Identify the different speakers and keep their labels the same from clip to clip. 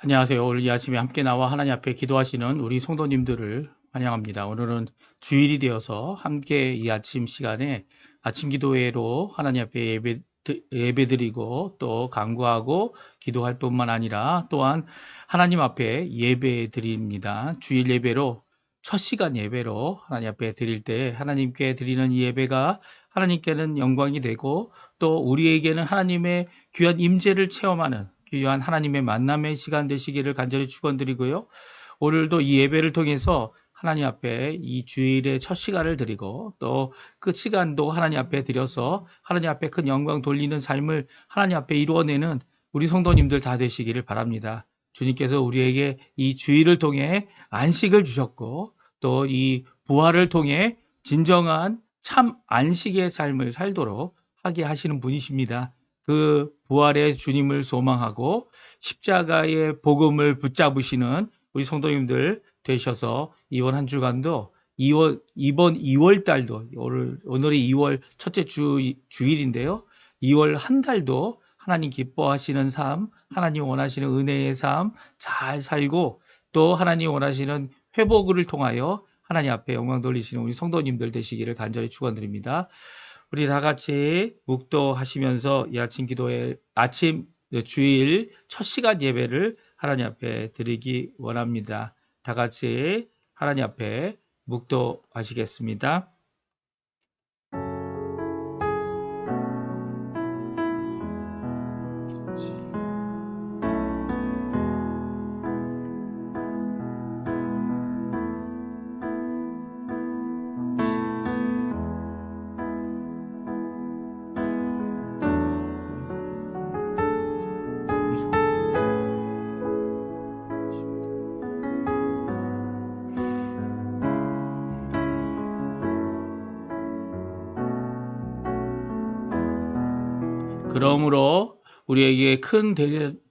Speaker 1: 안녕하세요. 오늘 이 아침에 함께 나와 하나님 앞에 기도하시는 우리 성도님들을 환영합니다. 오늘은 주일이 되어서 함께 이 아침 시간에 아침 기도회로 하나님 앞에 예배드리고 또 간구하고 기도할 뿐만 아니라 또한 하나님 앞에 예배 드립니다. 주일 예배로 첫 시간 예배로 하나님 앞에 드릴 때 하나님께 드리는 이 예배가 하나님께는 영광이 되고 또 우리에게는 하나님의 귀한 임재를 체험하는 귀한 하나님의 만남의 시간 되시기를 간절히 축원드리고요. 오늘도 이 예배를 통해서 하나님 앞에 이 주일의 첫 시간을 드리고 또 그 시간도 하나님 앞에 드려서 하나님 앞에 큰 영광 돌리는 삶을 하나님 앞에 이루어내는 우리 성도님들 다 되시기를 바랍니다. 주님께서 우리에게 이 주일을 통해 안식을 주셨고 또 이 부활을 통해 진정한 참 안식의 삶을 살도록 하게 하시는 분이십니다. 그 부활의 주님을 소망하고 십자가의 복음을 붙잡으시는 우리 성도님들 되셔서 이번 한 주간도 이번 2월 달도 오늘이 2월 첫째 주일인데요. 2월 한 달도 하나님 기뻐하시는 삶, 하나님 원하시는 은혜의 삶 잘 살고 또 하나님 원하시는 회복을 통하여 하나님 앞에 영광 돌리시는 우리 성도님들 되시기를 간절히 축원드립니다. 우리 다 같이 묵도하시면서 이 아침 기도회 주일 첫 시간 예배를 하나님 앞에 드리기 원합니다. 다 같이 하나님 앞에 묵도하시겠습니다. 그러므로 우리에게 큰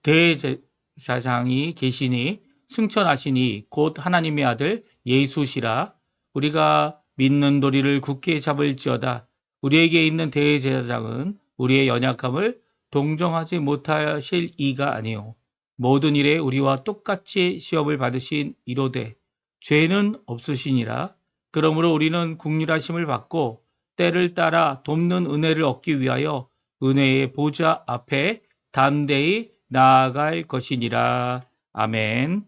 Speaker 1: 대제사장이 계시니 승천하시니 곧 하나님의 아들 예수시라. 우리가 믿는 도리를 굳게 잡을지어다. 우리에게 있는 대제사장은 우리의 연약함을 동정하지 못하실 이가 아니요 모든 일에 우리와 똑같이 시험을 받으신 이로되 죄는 없으시니라. 그러므로 우리는 국률하심을 받고 때를 따라 돕는 은혜를 얻기 위하여 은혜의 보좌 앞에 담대히 나아갈 것이니라. 아멘.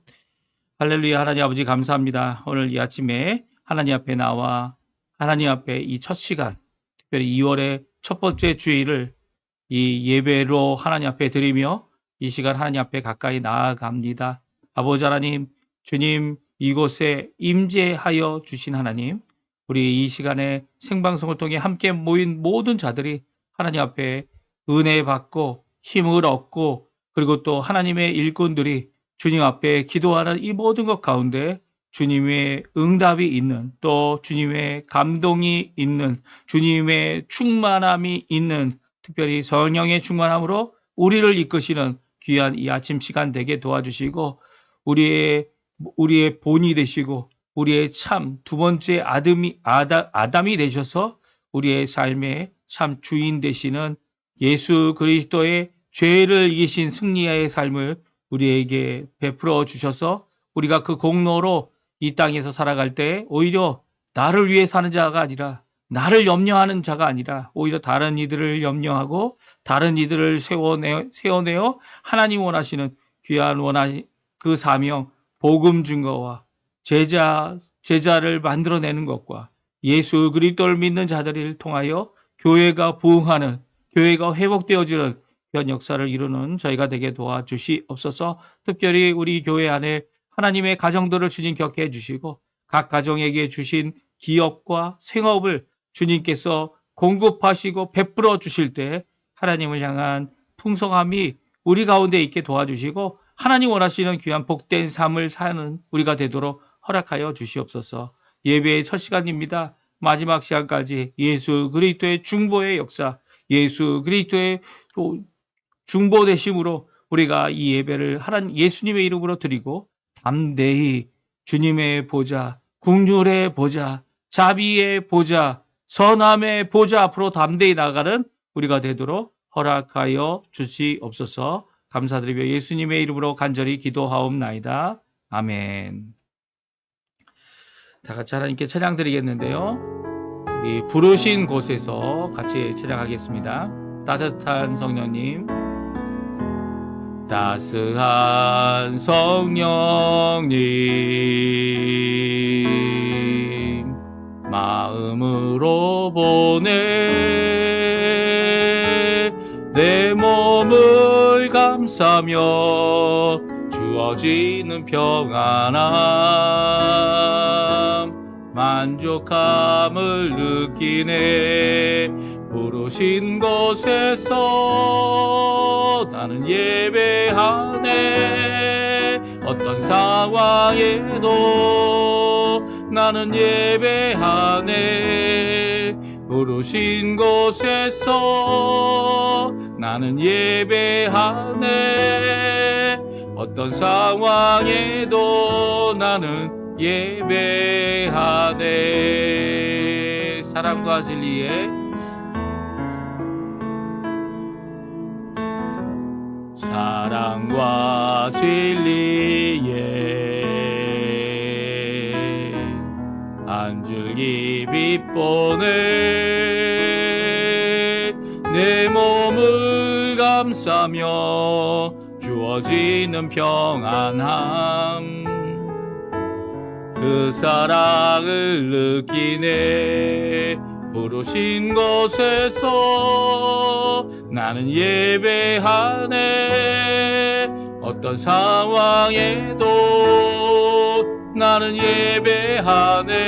Speaker 1: 할렐루야. 하나님 아버지 감사합니다. 오늘 이 아침에 하나님 앞에 나와 하나님 앞에 이 첫 시간, 특별히 2월의 첫 번째 주일을 이 예배로 하나님 앞에 드리며 이 시간 하나님 앞에 가까이 나아갑니다. 아버지 하나님, 주님 이곳에 임재하여 주신 하나님, 우리 이 시간에 생방송을 통해 함께 모인 모든 자들이 하나님 앞에 은혜 받고 힘을 얻고 그리고 또 하나님의 일꾼들이 주님 앞에 기도하는 이 모든 것 가운데 주님의 응답이 있는 또 주님의 감동이 있는 주님의 충만함이 있는 특별히 성령의 충만함으로 우리를 이끄시는 귀한 이 아침 시간 되게 도와주시고 우리의 본이 되시고 우리의 참 두 번째 아담이 되셔서 우리의 삶의 참 주인 되시는 예수 그리스도의 죄를 이기신 승리의 삶을 우리에게 베풀어 주셔서 우리가 그 공로로 이 땅에서 살아갈 때 오히려 나를 위해 사는 자가 아니라 나를 염려하는 자가 아니라 오히려 다른 이들을 염려하고 다른 이들을 세워내어 하나님 원하시는 귀한 그 사명 복음 증거와 제자를 만들어내는 것과 예수 그리스도를 믿는 자들을 통하여 교회가 부흥하는 교회가 회복되어지는 그런 역사를 이루는 저희가 되게 도와주시옵소서. 특별히 우리 교회 안에 하나님의 가정들을 주님 격게 해주시고 각 가정에게 주신 기업과 생업을 주님께서 공급하시고 베풀어 주실 때 하나님을 향한 풍성함이 우리 가운데 있게 도와주시고 하나님 원하시는 귀한 복된 삶을 사는 우리가 되도록 허락하여 주시옵소서. 예배의 첫 시간입니다. 마지막 시간까지 예수 그리스도의 중보의 역사, 예수 그리스도의 중보되심으로 우리가 이 예배를 예수님의 이름으로 드리고 담대히 주님의 보좌, 긍휼의 보좌, 자비의 보좌, 선함의 보좌 앞으로 담대히 나가는 우리가 되도록 허락하여 주시옵소서. 감사드리며 예수님의 이름으로 간절히 기도하옵나이다. 아멘. 다 같이 하나님께 찬양 드리겠는데요. 이 부르신 곳에서 같이 찬양하겠습니다. 따뜻한 성령님, 따스한 성령님, 마음으로 보내 내 몸을 감싸며 주어지는 평안함, 만족함을 느끼네. 부르신 곳에서 나는 예배하네. 어떤 상황에도 나는 예배하네. 부르신 곳에서 나는 예배하네. 어떤 상황에도 나는 예배하네. 사랑과 진리에 사랑과 진리에 한 줄기 빛보내 내 몸을 감싸며 주어지는 평안함, 그 사랑을 느끼네. 부르신 곳에서 나는 예배하네. 어떤 상황에도 나는 예배하네.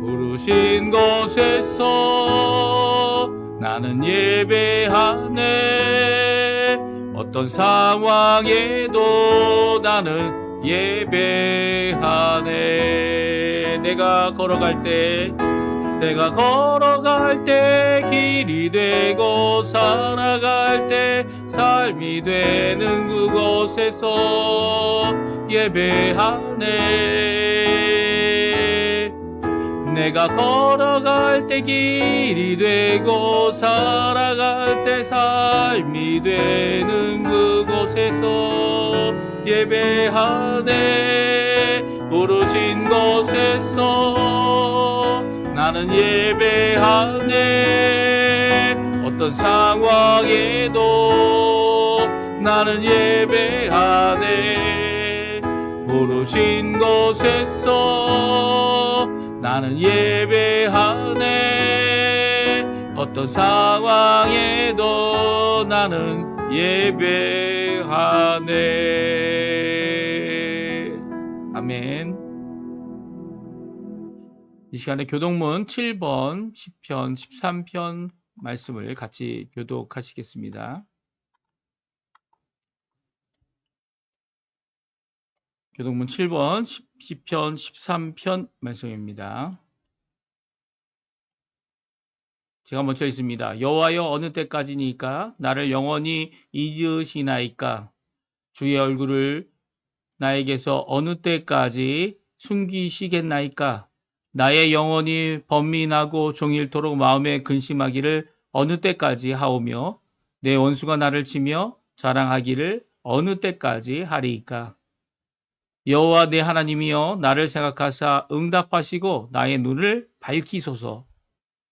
Speaker 1: 부르신 곳에서 나는 예배하네. 어떤 상황에도 나는 예배하네. 내가 걸어갈 때 길이 되고 살아갈 때 삶이 되는 그곳에서 예배하네. 내가 걸어갈 때 길이 되고 살아갈 때 삶이 되는 그곳에서 예배하네. 부르신 곳에서 나는 예배하네. 어떤 상황에도 나는 예배하네. 부르신 곳에서 나는 예배하네. 어떤 상황에도 나는 예배하네. 아멘. 이 시간에 교독문 7번, 10편, 13편 말씀을 같이 교독하시겠습니다. 교독문 7번, 10편, 13편 말씀입니다. 제가 먼저 있습니다. 여호와여, 어느 때까지니까 나를 영원히 잊으시나이까? 주의 얼굴을 나에게서 어느 때까지 숨기시겠나이까? 나의 영혼이 번민하고 종일토록 마음에 근심하기를 어느 때까지 하오며 내 원수가 나를 치며 자랑하기를 어느 때까지 하리이까? 여호와 내 하나님이여, 나를 생각하사 응답하시고 나의 눈을 밝히소서.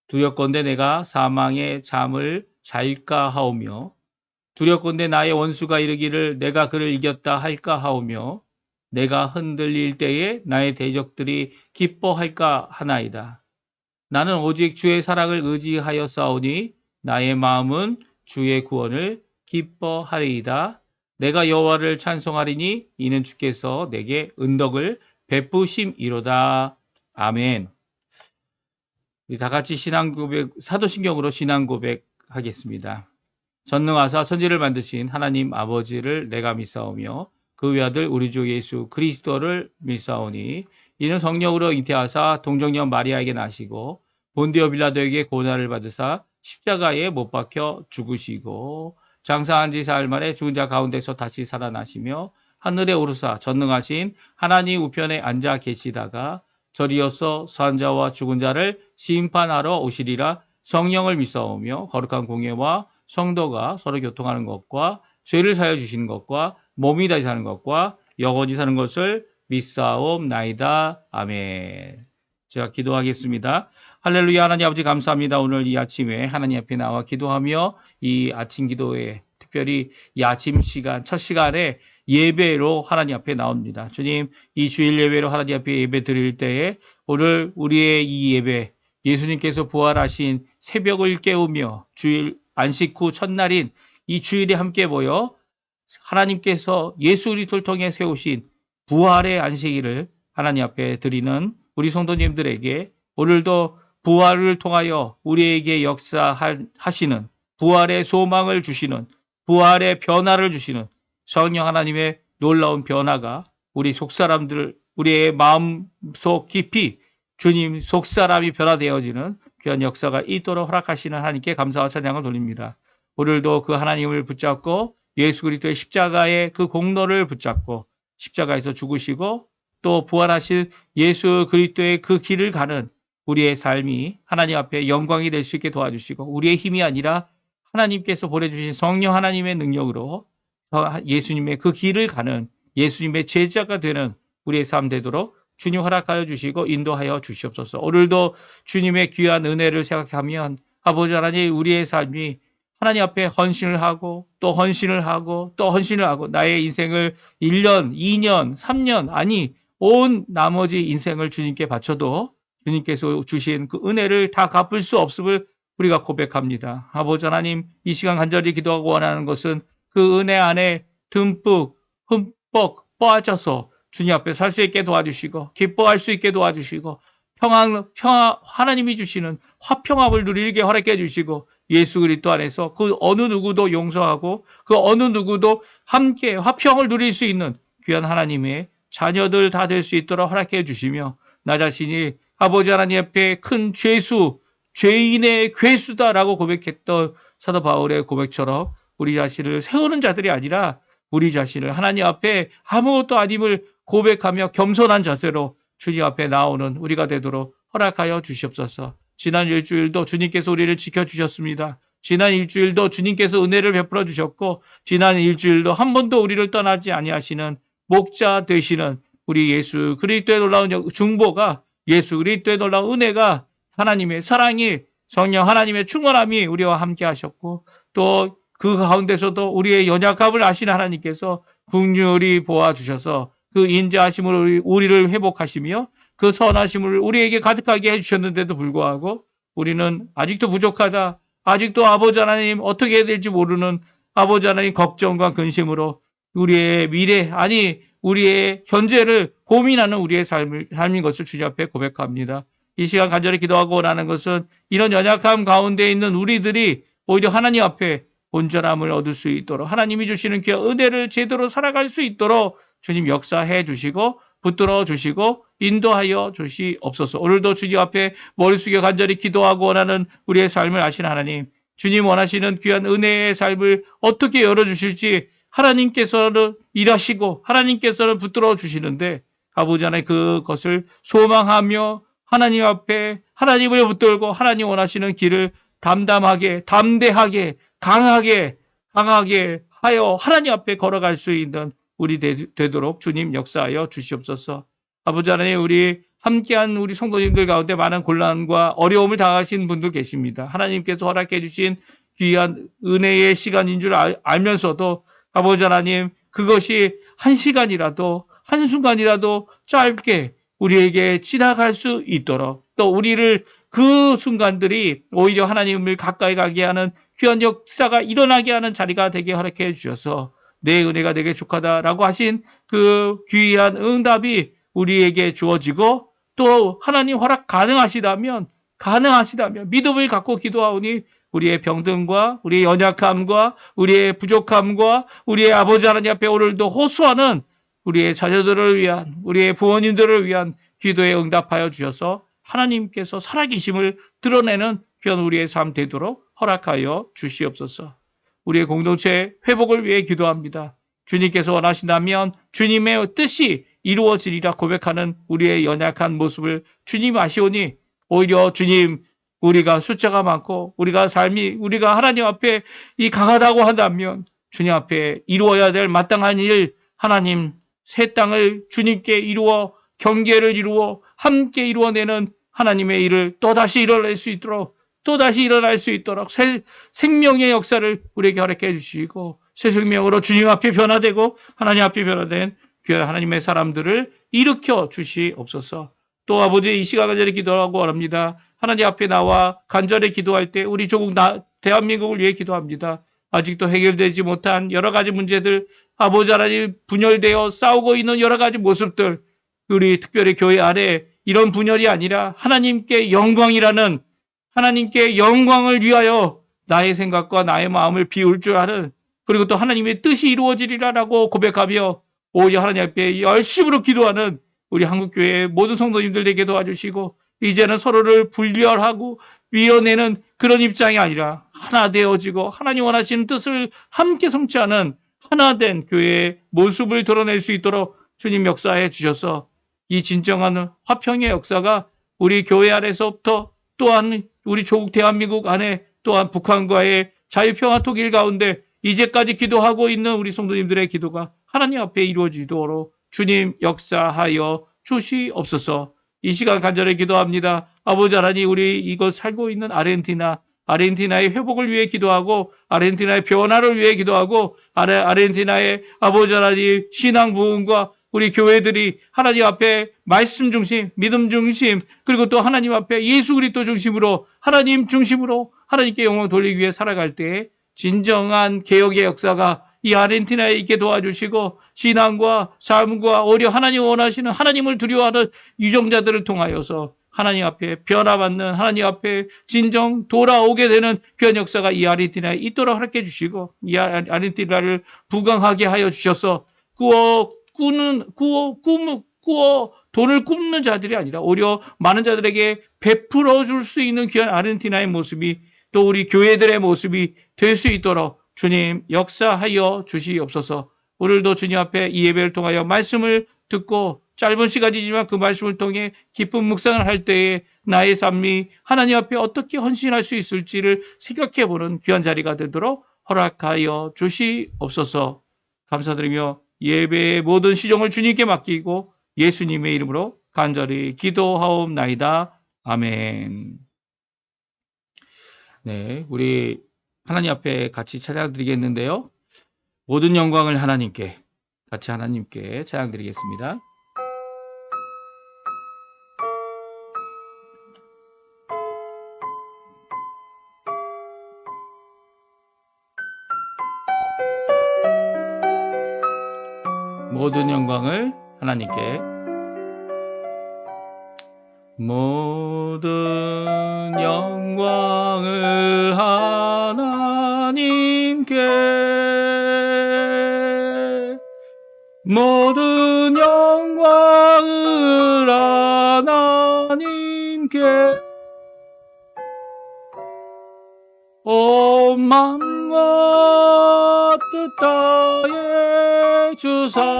Speaker 1: 두렵건대 내가 사망의 잠을 잘까 하오며 두렵건대 나의 원수가 이르기를 내가 그를 이겼다 할까 하오며 내가 흔들릴 때에 나의 대적들이 기뻐할까 하나이다. 나는 오직 주의 사랑을 의지하여 싸우니 나의 마음은 주의 구원을 기뻐하리이다. 내가 여호와를 찬송하리니 이는 주께서 내게 은덕을 베푸심이로다. 아멘. 우리 다 같이 신앙 고백, 사도신경으로 신앙 고백하겠습니다. 전능하사 천지를 만드신 하나님 아버지를 내가 믿사오며 그 외아들 우리 주 예수 그리스도를 믿사오니 이는 성령으로 잉태하사 동정녀 마리아에게 나시고 본디오 빌라도에게 고난을 받으사 십자가에 못 박혀 죽으시고 장사한 지 사흘 만에 죽은 자 가운데서 다시 살아나시며 하늘에 오르사 전능하신 하나님 우편에 앉아 계시다가 저리어서 산자와 죽은 자를 심판하러 오시리라. 성령을 믿사오며 거룩한 공예와 성도가 서로 교통하는 것과 죄를 사여 주시는 것과 몸이 다시 사는 것과 영원히 사는 것을 믿사옵나이다. 아멘. 제가 기도하겠습니다. 할렐루야. 하나님 아버지 감사합니다. 오늘 이 아침에 하나님 앞에 나와 기도하며 이 아침 기도에 특별히 이 아침 시간, 첫 시간에 예배로 하나님 앞에 나옵니다. 주님, 이 주일 예배로 하나님 앞에 예배 드릴 때에 오늘 우리의 이 예배, 예수님께서 부활하신 새벽을 깨우며 주일 안식 후 첫날인 이 주일에 함께 모여 하나님께서 예수 그리스도를 통해 세우신 부활의 안식일을 하나님 앞에 드리는 우리 성도님들에게 오늘도 부활을 통하여 우리에게 역사하시는 부활의 소망을 주시는 부활의 변화를 주시는 성령 하나님의 놀라운 변화가 우리 속사람들, 우리의 마음속 깊이 주님 속사람이 변화되어지는 귀한 역사가 있도록 허락하시는 하나님께 감사와 찬양을 돌립니다. 오늘도 그 하나님을 붙잡고 예수 그리스도의 십자가의 그 공로를 붙잡고 십자가에서 죽으시고 또 부활하신 예수 그리스도의 그 길을 가는 우리의 삶이 하나님 앞에 영광이 될 수 있게 도와주시고 우리의 힘이 아니라 하나님께서 보내주신 성령 하나님의 능력으로 예수님의 그 길을 가는 예수님의 제자가 되는 우리의 삶 되도록 주님 허락하여 주시고 인도하여 주시옵소서. 오늘도 주님의 귀한 은혜를 생각하면 아버지 하나님 우리의 삶이 하나님 앞에 헌신을 하고 또 헌신을 하고 또 헌신을 하고 나의 인생을 1년, 2년, 3년 아니 온 나머지 인생을 주님께 바쳐도 주님께서 주신 그 은혜를 다 갚을 수 없음을 우리가 고백합니다. 아버지 하나님 이 시간 간절히 기도하고 원하는 것은 그 은혜 안에 듬뿍 흠뻑 빠져서 주님 앞에 살 수 있게 도와주시고 기뻐할 수 있게 도와주시고 평화 하나님이 주시는 화평함을 누리게 허락해 주시고 예수 그리스도 안에서 그 어느 누구도 용서하고 그 어느 누구도 함께 화평을 누릴 수 있는 귀한 하나님의 자녀들 다 될 수 있도록 허락해 주시며 나 자신이 아버지 하나님 앞에 큰 죄수, 죄인의 괴수다라고 고백했던 사도 바울의 고백처럼 우리 자신을 세우는 자들이 아니라 우리 자신을 하나님 앞에 아무것도 아님을 고백하며 겸손한 자세로 주님 앞에 나오는 우리가 되도록 허락하여 주시옵소서. 지난 일주일도 주님께서 우리를 지켜주셨습니다. 지난 일주일도 주님께서 은혜를 베풀어 주셨고 지난 일주일도 한 번도 우리를 떠나지 아니하시는 목자 되시는 우리 예수 그리스도의 놀라운 중보가 예수 그리스도의 놀라운 은혜가 하나님의 사랑이 성령 하나님의 충만함이 우리와 함께 하셨고 또 그 가운데서도 우리의 연약함을 아시는 하나님께서 긍휼히 보아주셔서 그 인자하심으로 우리를 회복하시며 그 선하심을 우리에게 가득하게 해주셨는데도 불구하고 우리는 아직도 부족하다. 아직도 아버지 하나님 어떻게 해야 될지 모르는 아버지 하나님 걱정과 근심으로 우리의 미래 아니 우리의 현재를 고민하는 우리의 삶인 것을 주님 앞에 고백합니다. 이 시간 간절히 기도하고 원하는 것은 이런 연약함 가운데 있는 우리들이 오히려 하나님 앞에 온전함을 얻을 수 있도록 하나님이 주시는 귀한 은혜를 제대로 살아갈 수 있도록 주님 역사해 주시고 붙들어 주시고 인도하여 주시옵소서. 오늘도 주님 앞에 머리 숙여 간절히 기도하고 원하는 우리의 삶을 아시는 하나님, 주님 원하시는 귀한 은혜의 삶을 어떻게 열어주실지 하나님께서는 일하시고 하나님께서는 붙들어 주시는데 아버지 하나님 그것을 소망하며 하나님 앞에 하나님을 붙들고 하나님 원하시는 길을 담담하게 담대하게 강하게 하여 하나님 앞에 걸어갈 수 있는 우리 되도록 주님 역사하여 주시옵소서. 아버지 하나님 우리 함께한 우리 성도님들 가운데 많은 곤란과 어려움을 당하신 분들 계십니다. 하나님께서 허락해 주신 귀한 은혜의 시간인 줄 알면서도 아버지 하나님 그것이 한 시간이라도 한순간이라도 짧게 우리에게 지나갈 수 있도록 또 우리를 그 순간들이 오히려 하나님을 가까이 가게 하는 귀한 역사가 일어나게 하는 자리가 되게 허락해 주셔서 내 은혜가 되게 족하다라고 하신 그 귀한 응답이 우리에게 주어지고 또 하나님 허락 가능하시다면 믿음을 갖고 기도하오니 우리의 병든과 우리의 연약함과 우리의 부족함과 우리의 아버지 하나님 앞에 오늘도 호소하는 우리의 자녀들을 위한 우리의 부모님들을 위한 기도에 응답하여 주셔서 하나님께서 살아계심을 드러내는 귀한 우리의 삶 되도록 허락하여 주시옵소서. 우리의 공동체 회복을 위해 기도합니다. 주님께서 원하신다면 주님의 뜻이 이루어지리라 고백하는 우리의 연약한 모습을 주님 아시오니 오히려 주님 우리가 숫자가 많고 우리가 하나님 앞에 이 강하다고 한다면 주님 앞에 이루어야 될 마땅한 일, 하나님 새 땅을 주님께 이루어 경계를 이루어 함께 이루어내는 하나님의 일을 또다시 일어날 수 있도록 생명의 역사를 우리에게 허락해 주시고 새 생명으로 주님 앞에 변화되고 하나님 앞에 변화된 귀한 하나님의 사람들을 일으켜 주시옵소서. 또 아버지 이 시간 간절히 기도하고 원합니다. 하나님 앞에 나와 간절히 기도할 때 우리 조국 대한민국을 위해 기도합니다. 아직도 해결되지 못한 여러 가지 문제들, 아버지 하나님 분열되어 싸우고 있는 여러 가지 모습들, 우리 특별히 교회 안에 이런 분열이 아니라 하나님께 영광이라는, 하나님께 영광을 위하여 나의 생각과 나의 마음을 비울 줄 아는, 그리고 또 하나님의 뜻이 이루어지리라라고 고백하며 오히려 하나님 앞에 열심으로 기도하는 우리 한국교회의 모든 성도님들에게 도와주시고, 이제는 서로를 분별하고 위어내는 그런 입장이 아니라 하나 되어지고 하나님 원하시는 뜻을 함께 성취하는 하나된 교회의 모습을 드러낼 수 있도록 주님 역사해 주셔서 이 진정한 화평의 역사가 우리 교회 안에서부터 또한 우리 조국 대한민국 안에 또한 북한과의 자유평화 통일 가운데 이제까지 기도하고 있는 우리 성도님들의 기도가 하나님 앞에 이루어지도록 주님 역사하여 주시옵소서. 이 시간 간절히 기도합니다. 아버지 하나님, 우리 이곳 살고 있는 아르헨티나의 회복을 위해 기도하고, 아르헨티나의 변화를 위해 기도하고, 아르헨티나의 아버지 하나님 신앙 부흥과 우리 교회들이 하나님 앞에 말씀 중심, 믿음 중심, 그리고 또 하나님 앞에 예수 그리스도 중심으로, 하나님 중심으로 하나님께 영광 돌리기 위해 살아갈 때 진정한 개혁의 역사가 이 아르헨티나에 있게 도와주시고, 신앙과 삶과 오히려 하나님 원하시는, 하나님을 두려워하는 유정자들을 통하여서 하나님 앞에 변화받는, 하나님 앞에 진정 돌아오게 되는 귀한 역사가 이 아르헨티나에 있도록 허락해 주시고, 이 아르헨티나를 부강하게 하여 주셔서 구워 돈을 굽는 자들이 아니라 오히려 많은 자들에게 베풀어 줄 수 있는 귀한 아르헨티나의 모습이, 또 우리 교회들의 모습이 될 수 있도록 주님 역사하여 주시옵소서. 오늘도 주님 앞에 이 예배를 통하여 말씀을 듣고 짧은 시간이지만 그 말씀을 통해 깊은 묵상을 할 때에 나의 삶이 하나님 앞에 어떻게 헌신할 수 있을지를 생각해보는 귀한 자리가 되도록 허락하여 주시옵소서. 감사드리며 예배의 모든 시종을 주님께 맡기고 예수님의 이름으로 간절히 기도하옵나이다. 아멘. 네, 우리 하나님 앞에 같이 찬양드리겠는데요. 모든 영광을 하나님께, 같이 하나님께 찬양드리겠습니다. 모든 영광을 하나님께, 모든 영광을 하나님께, 모든 영광을 하나님께, 온 맘과 뜻 다해 주 사모합니다.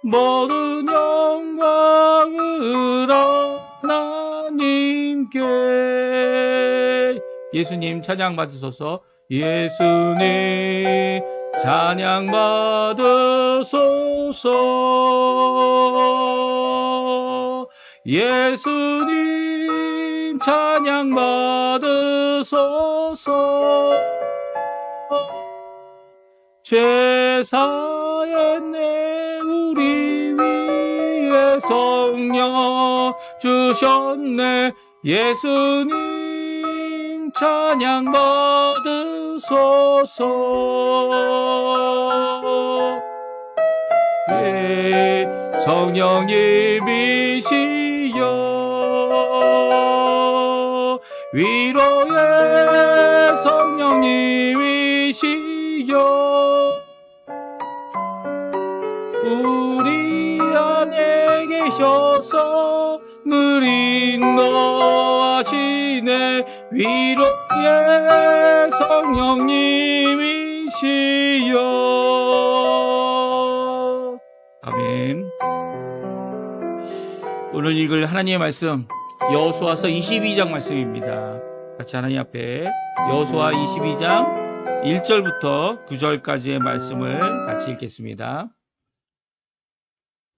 Speaker 1: 모든 영광을 하나님께. 예수님 찬양 받으소서. 예수님 찬양 받으소서. 예수님 찬양 받으소서. 죄사했네 우리 위에 성령 주셨네. 예수님 찬양 받으소서. 예, 성령님이시여, 위로의 성령님이시여, 우리 안에 계셔서 늘 인도하시네. 위로의 성령님이시여. 아멘. 오늘 읽을 하나님의 말씀 여호수아서 22장 말씀입니다. 같이 하나님 앞에 여호수아 22장 1절부터 9절까지의 말씀을 같이 읽겠습니다.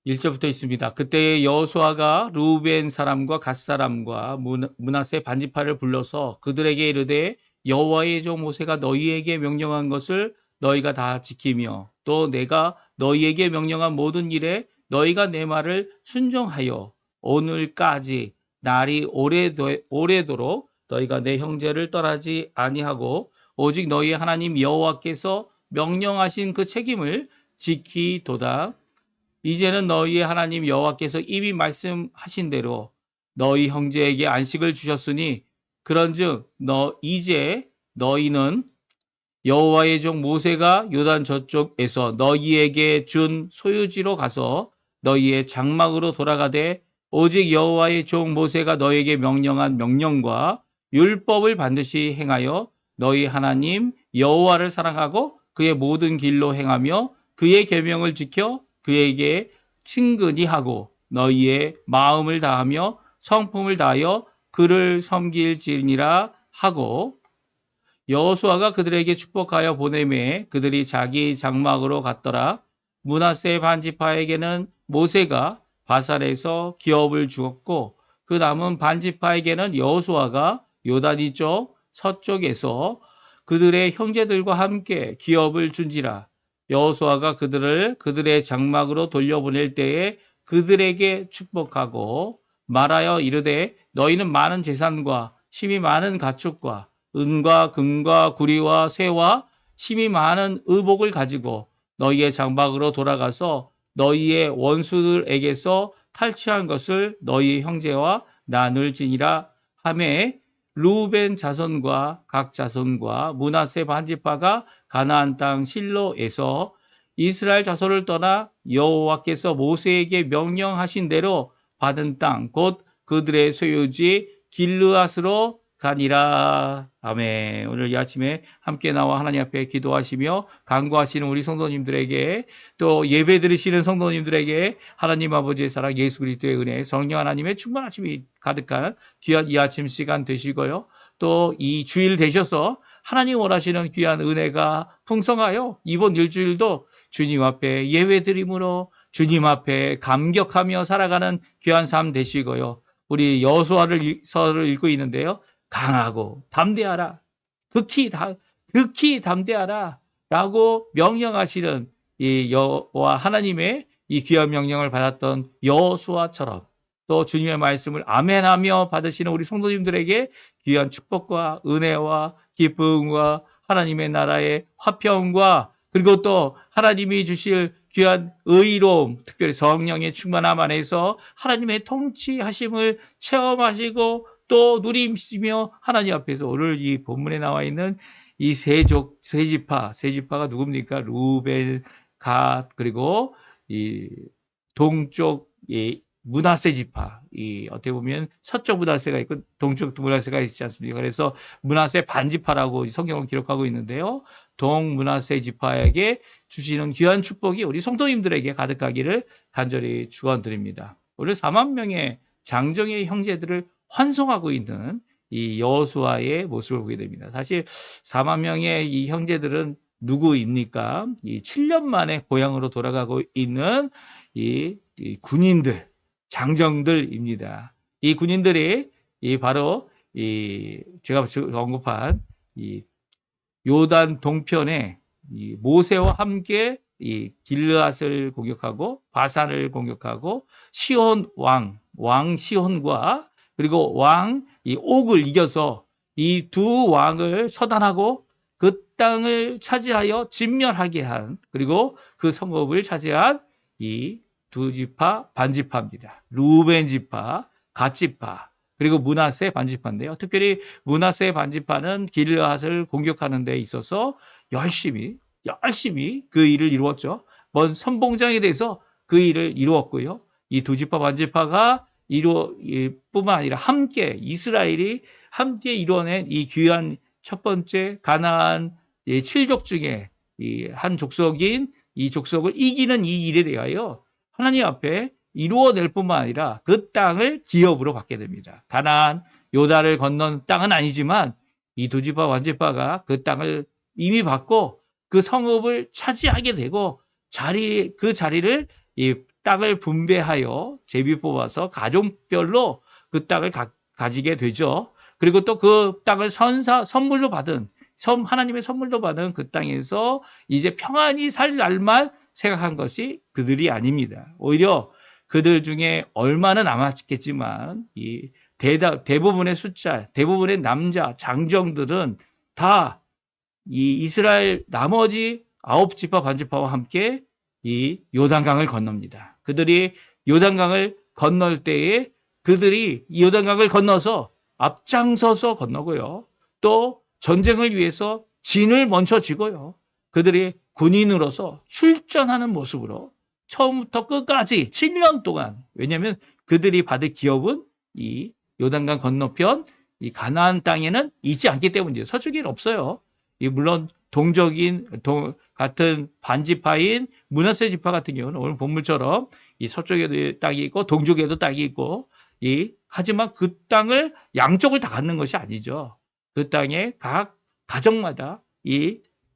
Speaker 1: 1절부터 있습니다. 그때 여호수아가 루벤 사람과 갓 사람과 므낫세 반지파를 불러서 그들에게 이르되 여호와의 종 모세가 너희에게 명령한 것을 너희가 다 지키며 또 내가 너희에게 명령한 모든 일에 너희가 내 말을 순종하여 오늘까지 날이 오래도록 너희가 내 형제를 떠나지 아니하고 오직 너희 하나님 여호와께서 명령하신 그 책임을 지키도다. 이제는 너희의 하나님 여호와께서 이미 말씀하신 대로 너희 형제에게 안식을 주셨으니 그런즉 이제 너희는 여호와의 종 모세가 요단 저쪽에서 너희에게 준 소유지로 가서 너희의 장막으로 돌아가되 오직 여호와의 종 모세가 너희에게 명령한 명령과 율법을 반드시 행하여 너희 하나님 여호와를 사랑하고 그의 모든 길로 행하며 그의 계명을 지켜 그에게 친근히 하고 너희의 마음을 다하며 성품을 다하여 그를 섬길지니라 하고 여호수아가 그들에게 축복하여 보내매 그들이 자기 장막으로 갔더라. 므낫세 반지파에게는 모세가 바산에서 기업을 주었고 그 남은 반지파에게는 여호수아가 요단 쪽 서쪽에서 그들의 형제들과 함께 기업을 준지라. 여호수아가 그들의 장막으로 돌려보낼 때에 그들에게 축복하고 말하여 이르되 너희는 많은 재산과 심히 많은 가축과 은과 금과 구리와 쇠와 심히 많은 의복을 가지고 너희의 장막으로 돌아가서 너희의 원수들에게서 탈취한 것을 너희 형제와 나눌지니라 하매 루벤 자손과 각 자손과 므낫세 반지파가 가나안 땅 실로에서 이스라엘 자손을 떠나 여호와께서 모세에게 명령하신 대로 받은 땅 곧 그들의 소유지 길르앗으로 가니라. 아멘. 오늘 이 아침에 함께 나와 하나님 앞에 기도하시며 간구하시는 우리 성도님들에게 또 예배 드리시는 성도님들에게 하나님 아버지의 사랑 예수 그리스도의 은혜 성령 하나님의 충만하심이 가득한 귀한 이 아침 시간 되시고요. 또 이 주일 되셔서 하나님 원하시는 귀한 은혜가 풍성하여 이번 일주일도 주님 앞에 예배드림으로 주님 앞에 감격하며 살아가는 귀한 삶 되시고요. 우리 여호수아서를 읽고 있는데요. 강하고 담대하라. 극히 담대하라. 라고 명령하시는 이 여호와 하나님의 이 귀한 명령을 받았던 여호수아처럼 또 주님의 말씀을 아멘하며 받으시는 우리 성도님들에게 귀한 축복과 은혜와 기쁨과 하나님의 나라의 화평과 그리고 또 하나님이 주실 귀한 의로움, 특별히 성령의 충만함 안에서 하나님의 통치하심을 체험하시고 또 누리시며 하나님 앞에서 오늘 이 본문에 나와 있는 이 세 지파가 누굽니까? 루벤, 갓, 그리고 이 동쪽 이 므낫세 지파, 이 어떻게 보면 서쪽 므낫세가 있고 동쪽 므낫세가 있지 않습니까? 그래서 므낫세 반지파라고 성경을 기록하고 있는데요. 동므낫세 지파에게 주시는 귀한 축복이 우리 성도님들에게 가득하기를 간절히 축원드립니다. 오늘 4만 명의 장정의 형제들을 환송하고 있는 이 여호수아의 모습을 보게 됩니다. 사실 4만 명의 이 형제들은 누구입니까? 이 7년 만에 고향으로 돌아가고 있는 이 군인들, 장정들입니다. 이 군인들이 바로 제가 언급한 이 요단 동편에 이 모세와 함께 이 길르앗을 공격하고 바산을 공격하고 시온 왕 시온과 그리고 이 옥을 이겨서 이 두 왕을 처단하고 그 땅을 차지하여 진멸하게 한 그리고 그 성읍을 차지한 이 두 지파 반지파입니다. 루벤 지파, 갓 지파 그리고 므낫세 반지파인데요. 특별히 므낫세 반지파는 길르앗을 공격하는 데 있어서 열심히 그 일을 이루었죠. 먼 선봉장에 대해서 그 일을 이루었고요. 이 두 지파 반지파가 뿐만 아니라 함께 이스라엘이 함께 이루어낸 이 귀한 첫 번째 가나안 7족 중에 이 한 족속인 이 족속을 이기는 이 일에 대하여 하나님 앞에 이루어낼 뿐만 아니라 그 땅을 기업으로 받게 됩니다. 가나안, 요단을 건넌 땅은 아니지만 이 두 지파 반지파가 그 땅을 이미 받고 그 성읍을 차지하게 되고 그 자리를 이 땅을 분배하여 제비 뽑아서 가족별로 그 땅을 가지게 되죠. 그리고 또 그 땅을 선물로 받은 하나님의 선물로 받은 그 땅에서 이제 평안히 살 날만 생각한 것이 그들이 아닙니다. 오히려 그들 중에 얼마는 남았겠지만 이 대부분의 대부분의 남자 장정들은 다 이 이스라엘 나머지 9지파 반지파와 함께 이 요단강을 건넙니다. 그들이 요단강을 건널 때에 그들이 이 요단강을 건너서 앞장서서 건너고요. 또 전쟁을 위해서 진을 먼저 지고요. 그들이 군인으로서 출전하는 모습으로 처음부터 끝까지 7년 동안, 왜냐하면 그들이 받을 기업은 이 요단강 건너편 이 가나안 땅에는 있지 않기 때문이에요. 서쪽에는 없어요. 물론 같은 반지파인 므낫세 지파 같은 경우는 오늘 본문처럼 이 서쪽에도 땅이 있고 동쪽에도 땅이 있고 하지만 그 땅을 양쪽을 다 갖는 것이 아니죠. 그 땅에 각 가정마다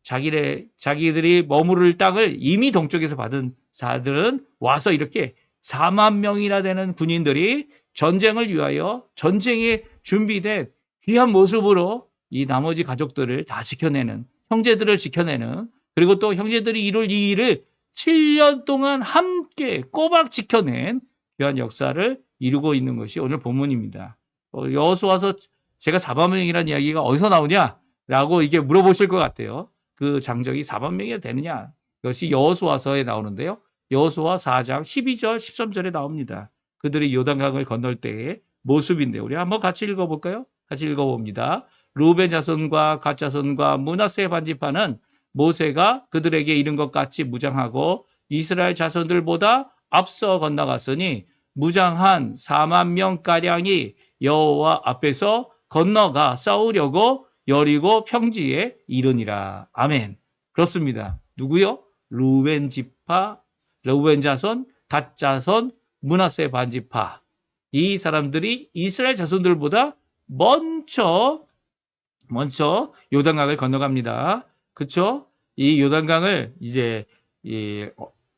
Speaker 1: 자기들이 머무를 땅을 이미 동쪽에서 받은 자들은 와서 이렇게 4만 명이나 되는 군인들이 전쟁을 위하여 전쟁에 준비된 귀한 모습으로 이 나머지 가족들을 다 지켜내는, 형제들을 지켜내는, 그리고 또 형제들이 이룰 이 일을 7년 동안 함께 꼬박 지켜낸 귀한 역사를 이루고 있는 것이 오늘 본문입니다. 여호수아서 제가 4만 명이라는 이야기가 어디서 나오냐라고 이게 물어보실 것 같아요. 그 장정이 4만 명이 되느냐? 이것이 여호수아서에 나오는데요. 여호수아 4장 12절, 13절에 나옵니다. 그들이 요단강을 건널 때의 모습인데 우리 한번 같이 읽어볼까요? 같이 읽어봅니다. 루벤 자손과 갓 자손과 므낫세 반지파는 모세가 그들에게 이른 것 같이 무장하고 이스라엘 자손들보다 앞서 건너갔으니 무장한 4만 명가량이 여호와 앞에서 건너가 싸우려고 여리고 평지에 이르니라. 아멘. 그렇습니다. 누구요? 루벤 자손, 갓 자손, 므낫세 반지파. 이 사람들이 이스라엘 자손들보다 먼저 요단강을 건너갑니다. 그렇죠? 이 요단강을 이제 이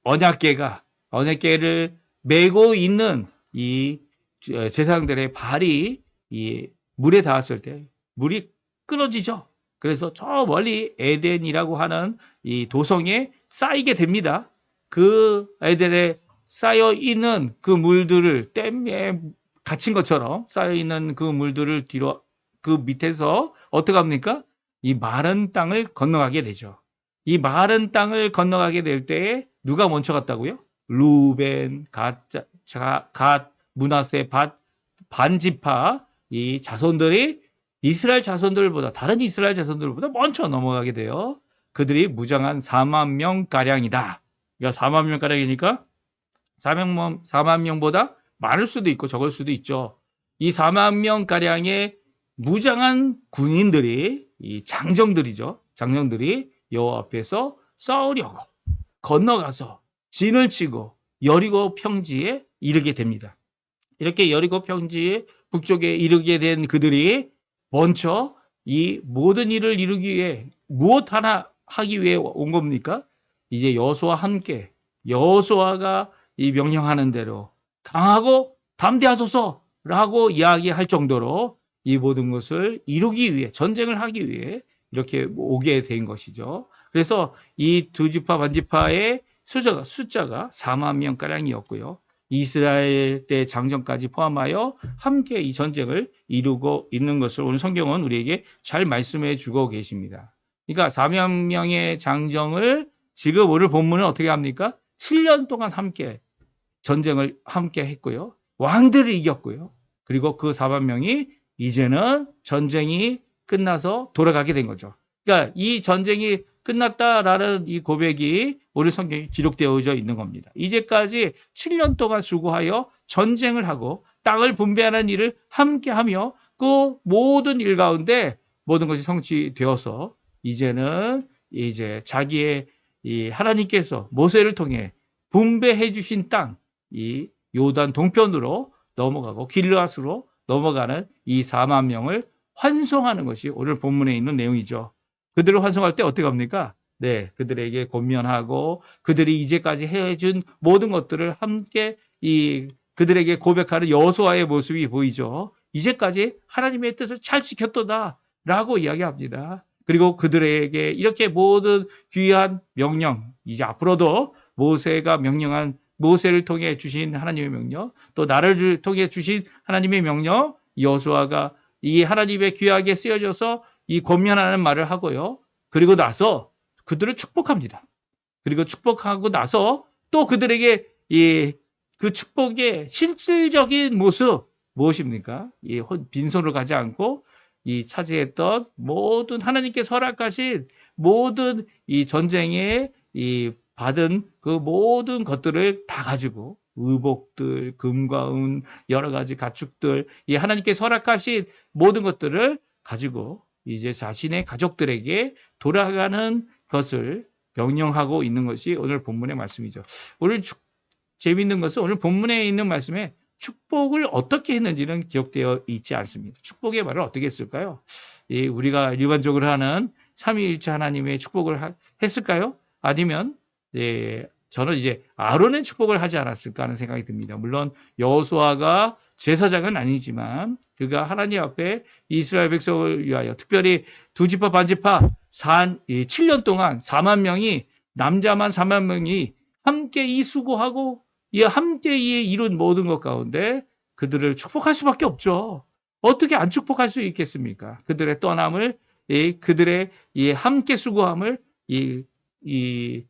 Speaker 1: 언약궤를 메고 있는 이 제사장들의 발이 이 물에 닿았을 때 물이 끊어지죠. 그래서 저 멀리 에덴이라고 하는 이 도성에 쌓이게 됩니다. 그 에덴에 쌓여 있는 그 물들을 댐에 갇힌 것처럼 쌓여 있는 그 물들을 뒤로 그 밑에서 어떻게 합니까? 이 마른 땅을 건너가게 되죠. 이 마른 땅을 건너가게 될 때에 누가 먼저 갔다고요? 루벤, 갓, 므낫세, 반지파 이 자손들이 다른 이스라엘 자손들보다 먼저 넘어가게 돼요. 그들이 무장한 4만 명가량이다. 그러니까 4만 명가량이니까 4만 명보다 많을 수도 있고 적을 수도 있죠. 이 4만 명가량의 무장한 군인들이 이 장정들이 여호와 앞에서 싸우려고 건너가서 진을 치고 여리고 평지에 이르게 됩니다. 이렇게 여리고 평지의 북쪽에 이르게 된 그들이 먼저 이 모든 일을 이루기 위해 무엇 하나 하기 위해 온 겁니까? 이제 여호수아와 함께 여호수아가 이 명령하는 대로 강하고 담대하소서라고 이야기할 정도로 이 모든 것을 이루기 위해 전쟁을 하기 위해 이렇게 오게 된 것이죠. 그래서 이 두 지파 반지파의 숫자가 4만 명가량이었고요. 이스라엘 때 장정까지 포함하여 함께 이 전쟁을 이루고 있는 것을 오늘 성경은 우리에게 잘 말씀해 주고 계십니다. 그러니까 4만 명의 장정을 지금 오늘 본문은 어떻게 합니까? 7년 동안 함께 전쟁을 함께 했고요. 왕들을 이겼고요. 그리고 그 4만 명이 이제는 전쟁이 끝나서 돌아가게 된 거죠. 그러니까 이 전쟁이 끝났다라는 이 고백이 오늘 성경에 기록되어져 있는 겁니다. 이제까지 7년 동안 수고하여 전쟁을 하고 땅을 분배하는 일을 함께하며 그 모든 일 가운데 모든 것이 성취되어서 이제는 이제 자기의 이 하나님께서 모세를 통해 분배해 주신 땅, 이 요단 동편으로 넘어가고 길르앗으로 넘어가는 이 4만 명을 환송하는 것이 오늘 본문에 있는 내용이죠. 그들을 환송할 때 어떻게 합니까? 네, 그들에게 권면하고 그들이 이제까지 해준 모든 것들을 함께 그들에게 고백하는 여호수아의 모습이 보이죠. 이제까지 하나님의 뜻을 잘 지켰도다라고 이야기합니다. 그리고 그들에게 이렇게 모든 귀한 명령, 이제 앞으로도 모세가 명령한 모세를 통해 주신 하나님의 명령, 또 나를 통해 주신 하나님의 명령, 여호수아가 이 하나님의 귀하게 쓰여져서 이 권면하는 말을 하고요. 그리고 나서 그들을 축복합니다. 그리고 축복하고 나서 또 그들에게 그 축복의 실질적인 모습 무엇입니까? 빈손으로 가지 않고 이 차지했던 모든 하나님께서 허락하신 모든 이 전쟁에 받은 그 모든 것들을 다 가지고 의복들, 금과 은, 여러 가지 가축들, 이 하나님께서 허락하신 모든 것들을 가지고 이제 자신의 가족들에게 돌아가는 것을 명령하고 있는 것이 오늘 본문의 말씀이죠. 오늘 재미있는 것은 오늘 본문에 있는 말씀에 축복을 어떻게 했는지는 기록되어 있지 않습니다. 축복의 말을 어떻게 했을까요? 우리가 일반적으로 하는 삼위일체 하나님의 축복을 했을까요? 아니면 저는 이제 아론의 축복을 하지 않았을까 하는 생각이 듭니다. 물론 여호수아가 제사장은 아니지만 그가 하나님 앞에 이스라엘 백성을 위하여 특별히 두 지파 반지파 7년 동안 4만 명이 남자만 4만 명이 함께 수고하고 함께 이룬 모든 것 가운데 그들을 축복할 수밖에 없죠. 어떻게 안 축복할 수 있겠습니까? 그들의 떠남을 그들의 함께 수고함을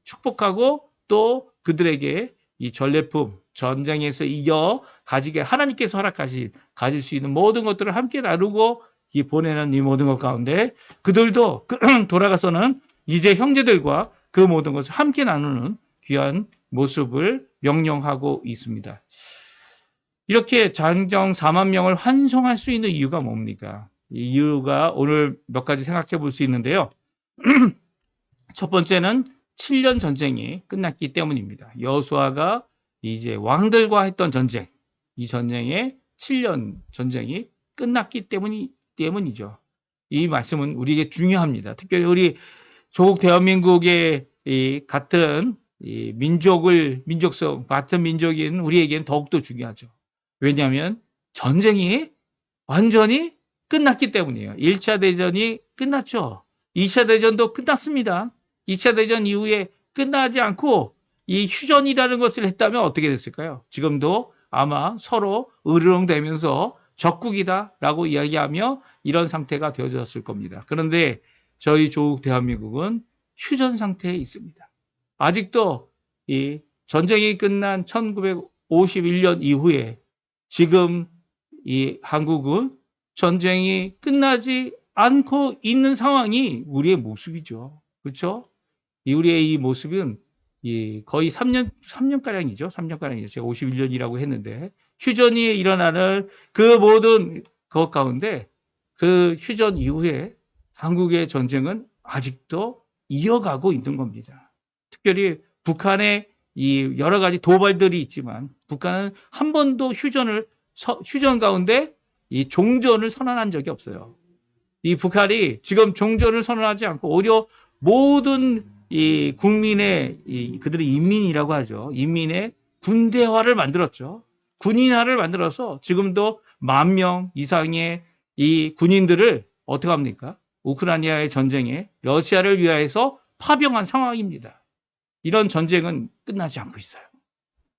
Speaker 1: 축복하고 또 그들에게 이 전례품 전쟁에서 이겨 가지게 하나님께서 허락하신 가질 수 있는 모든 것들을 함께 나누고 보내는 이 모든 것 가운데 그들도 돌아가서는 이제 형제들과 그 모든 것을 함께 나누는 귀한 모습을 명령하고 있습니다. 이렇게 장정 4만 명을 환송할 수 있는 이유가 뭡니까? 이 이유가 오늘 몇 가지 생각해 볼 수 있는데요. 첫 번째는 7년 전쟁이 끝났기 때문입니다. 여호수아가 이제 왕들과 했던 전쟁, 이 전쟁의 7년 전쟁이 끝났기 때문이죠. 이 말씀은 우리에게 중요합니다. 특별히 우리 조국 대한민국의 같은 민족성, 같은 민족인 우리에게는 더욱더 중요하죠. 왜냐하면 전쟁이 완전히 끝났기 때문이에요. 1차 대전이 끝났죠. 2차 대전도 끝났습니다. 2차 대전 이후에 끝나지 않고 이 휴전이라는 것을 했다면 어떻게 됐을까요? 지금도 아마 서로 으르렁대면서 적국이다라고 이야기하며 이런 상태가 되어졌을 겁니다. 그런데 저희 조국 대한민국은 휴전 상태에 있습니다. 아직도 이 전쟁이 끝난 1951년 이후에 지금 이 한국은 전쟁이 끝나지 않고 있는 상황이 우리의 모습이죠. 그렇죠? 우리의 이 모습은 거의 3년가량이죠. 3년가량이죠. 제가 51년이라고 했는데 휴전이 일어나는 그 모든 것 가운데 그 휴전 이후에 한국의 전쟁은 아직도 이어가고 있는 겁니다. 특별히 북한의 이 여러 가지 도발들이 있지만 북한은 한 번도 휴전 가운데 이 종전을 선언한 적이 없어요. 이 북한이 지금 종전을 선언하지 않고 오히려 모든 이 국민의 그들의 인민이라고 하죠. 인민의 군대화를 만들었죠. 군인화를 만들어서 지금도 10,000명 이상의 이 군인들을 어떻게 합니까? 우크라이나의 전쟁에 러시아를 위하여서 파병한 상황입니다. 이런 전쟁은 끝나지 않고 있어요.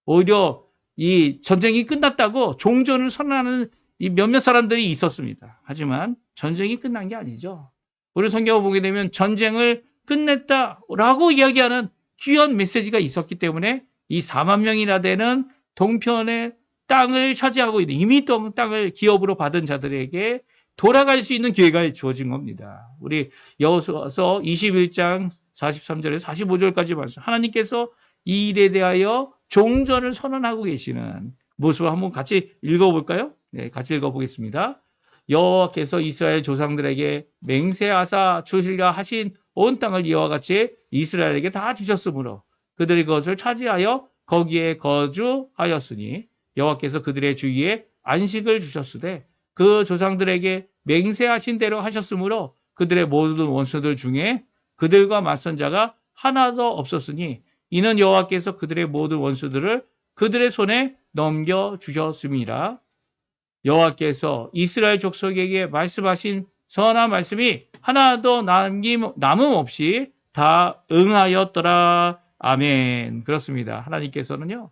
Speaker 1: 오히려 이 전쟁이 끝났다고 종전을 선언하는 이 몇몇 사람들이 있었습니다. 하지만 전쟁이 끝난 게 아니죠. 우리 성경을 보게 되면 전쟁을 끝냈다라고 이야기하는 귀한 메시지가 있었기 때문에 이 4만 명이나 되는 동편의 땅을 차지하고 있는 이미 땅을 기업으로 받은 자들에게 돌아갈 수 있는 기회가 주어진 겁니다. 우리 여호수아서 21장 43절에서 45절까지 말씀. 하나님께서 이 일에 대하여 종전을 선언하고 계시는 모습을 한번 같이 읽어볼까요? 네, 같이 읽어보겠습니다. 여호와께서 이스라엘 조상들에게 맹세하사 주시리라 하신 온 땅을 이와 같이 이스라엘에게 다 주셨으므로 그들이 그것을 차지하여 거기에 거주하였으니 여호와께서 그들의 주위에 안식을 주셨으되 그 조상들에게 맹세하신 대로 하셨으므로 그들의 모든 원수들 중에 그들과 맞선 자가 하나도 없었으니 이는 여호와께서 그들의 모든 원수들을 그들의 손에 넘겨주셨음이라. 여호와께서 이스라엘 족속에게 말씀하신 선한 말씀이 하나도 남음 없이 다 응하였더라. 아멘. 그렇습니다. 하나님께서는요,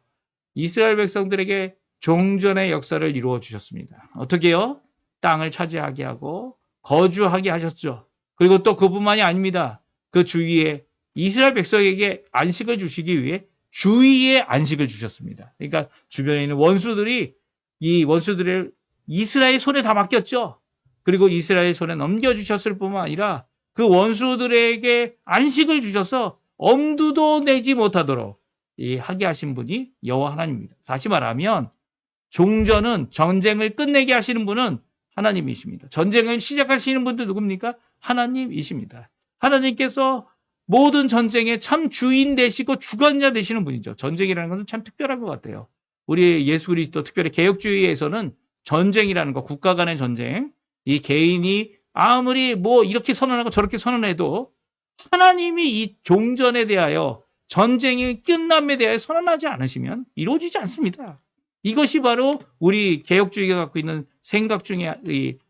Speaker 1: 이스라엘 백성들에게 종전의 역사를 이루어 주셨습니다. 어떻게요? 땅을 차지하게 하고 거주하게 하셨죠. 그리고 또 그뿐만이 아닙니다. 그 주위에 이스라엘 백성에게 안식을 주시기 위해 주위에 안식을 주셨습니다. 그러니까 주변에 있는 원수들이 이 원수들을 이스라엘 손에 다 맡겼죠. 그리고 이스라엘 손에 넘겨주셨을 뿐만 아니라 그 원수들에게 안식을 주셔서 엄두도 내지 못하도록 하게 하신 분이 여호와 하나님입니다. 다시 말하면 종전은 전쟁을 끝내게 하시는 분은 하나님이십니다. 전쟁을 시작하시는 분도 누굽니까? 하나님이십니다. 하나님께서 모든 전쟁의 참 주인 되시고 주관자 되시는 분이죠. 전쟁이라는 것은 참 특별한 것 같아요. 우리 예수 그리스도 특별히 개혁주의에서는 전쟁이라는 거, 국가 간의 전쟁, 이 개인이 아무리 뭐 이렇게 선언하고 저렇게 선언해도 하나님이 이 종전에 대하여 전쟁의 끝남에 대하여 선언하지 않으시면 이루어지지 않습니다. 이것이 바로 우리 개혁주의가 갖고 있는 생각 중에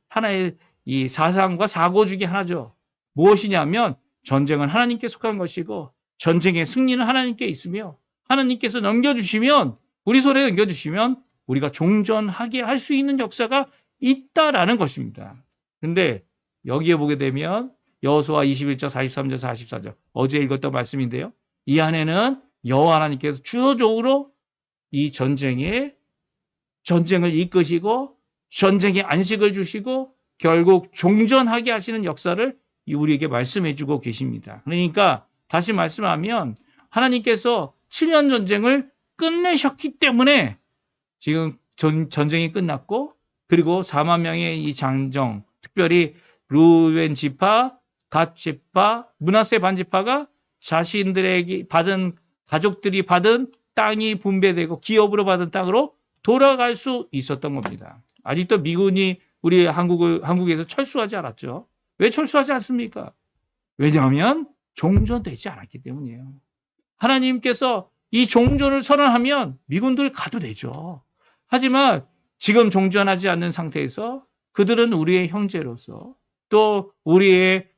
Speaker 1: 하나의 이 사상과 사고 중에 하나죠. 무엇이냐면 전쟁은 하나님께 속한 것이고 전쟁의 승리는 하나님께 있으며 하나님께서 넘겨주시면 우리 손에 넘겨주시면 우리가 종전하게 할 수 있는 역사가 있다라는 것입니다. 근데 여기에 보게 되면 여호수아 21장 43절 44절 어제 읽었던 말씀인데요. 이 안에는 여호와 하나님께서 주도적으로 이 전쟁을 이끄시고 전쟁에 안식을 주시고 결국 종전하게 하시는 역사를 우리에게 말씀해 주고 계십니다. 그러니까 다시 말씀하면 하나님께서 7년 전쟁을 끝내셨기 때문에 지금 전쟁이 끝났고 그리고 4만 명의 이 장정, 특별히 루벤 지파, 갓 지파, 므낫세 반 지파가 자신들에게 받은 가족들이 받은 땅이 분배되고 기업으로 받은 땅으로 돌아갈 수 있었던 겁니다. 아직도 미군이 우리 한국에서 철수하지 않았죠. 왜 철수하지 않습니까? 왜냐하면 종전되지 않았기 때문이에요. 하나님께서 이 종전을 선언하면 미군들 가도 되죠. 하지만 지금 종전하지 않는 상태에서 그들은 우리의 형제로서 또 우리의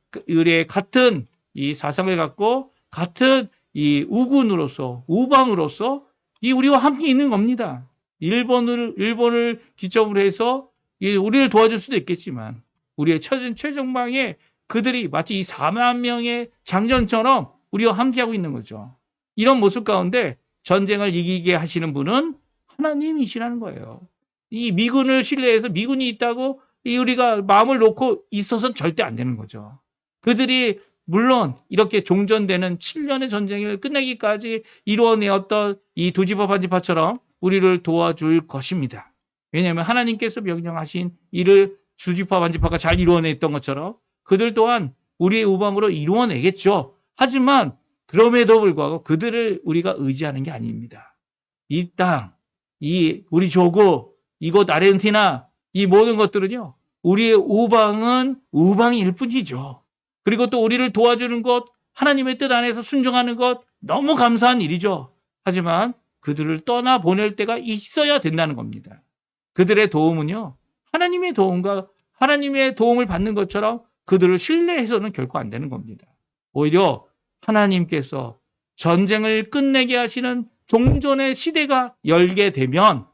Speaker 1: 같은 이 사상을 갖고 같은 이 우군으로서 우방으로서 우리와 함께 있는 겁니다. 일본을 기점으로 해서 우리를 도와줄 수도 있겠지만 우리의 최정방에 그들이 마치 이 4만 명의 장전처럼 우리와 함께하고 있는 거죠. 이런 모습 가운데 전쟁을 이기게 하시는 분은 하나님이시라는 거예요. 이 미군을 신뢰해서 미군이 있다고 우리가 마음을 놓고 있어서는 절대 안 되는 거죠. 그들이 물론 이렇게 종전되는 7년의 전쟁을 끝내기까지 이루어내었던 이 두 지파 반 지파처럼 우리를 도와줄 것입니다. 왜냐하면 하나님께서 명령하신 일을 두 지파 반 지파가 잘 이루어냈던 것처럼 그들 또한 우리의 우방으로 이루어내겠죠. 하지만 그럼에도 불구하고 그들을 우리가 의지하는 게 아닙니다. 이 땅, 우리 조국, 이곳 아르헨티나 이 모든 것들은요. 우리의 우방은 우방일 뿐이죠. 그리고 또 우리를 도와주는 것, 하나님의 뜻 안에서 순종하는 것 너무 감사한 일이죠. 하지만 그들을 떠나보낼 때가 있어야 된다는 겁니다. 그들의 도움은요. 하나님의 도움과 하나님의 도움을 받는 것처럼 그들을 신뢰해서는 결코 안 되는 겁니다. 오히려 하나님께서 전쟁을 끝내게 하시는 종전의 시대가 열게 되면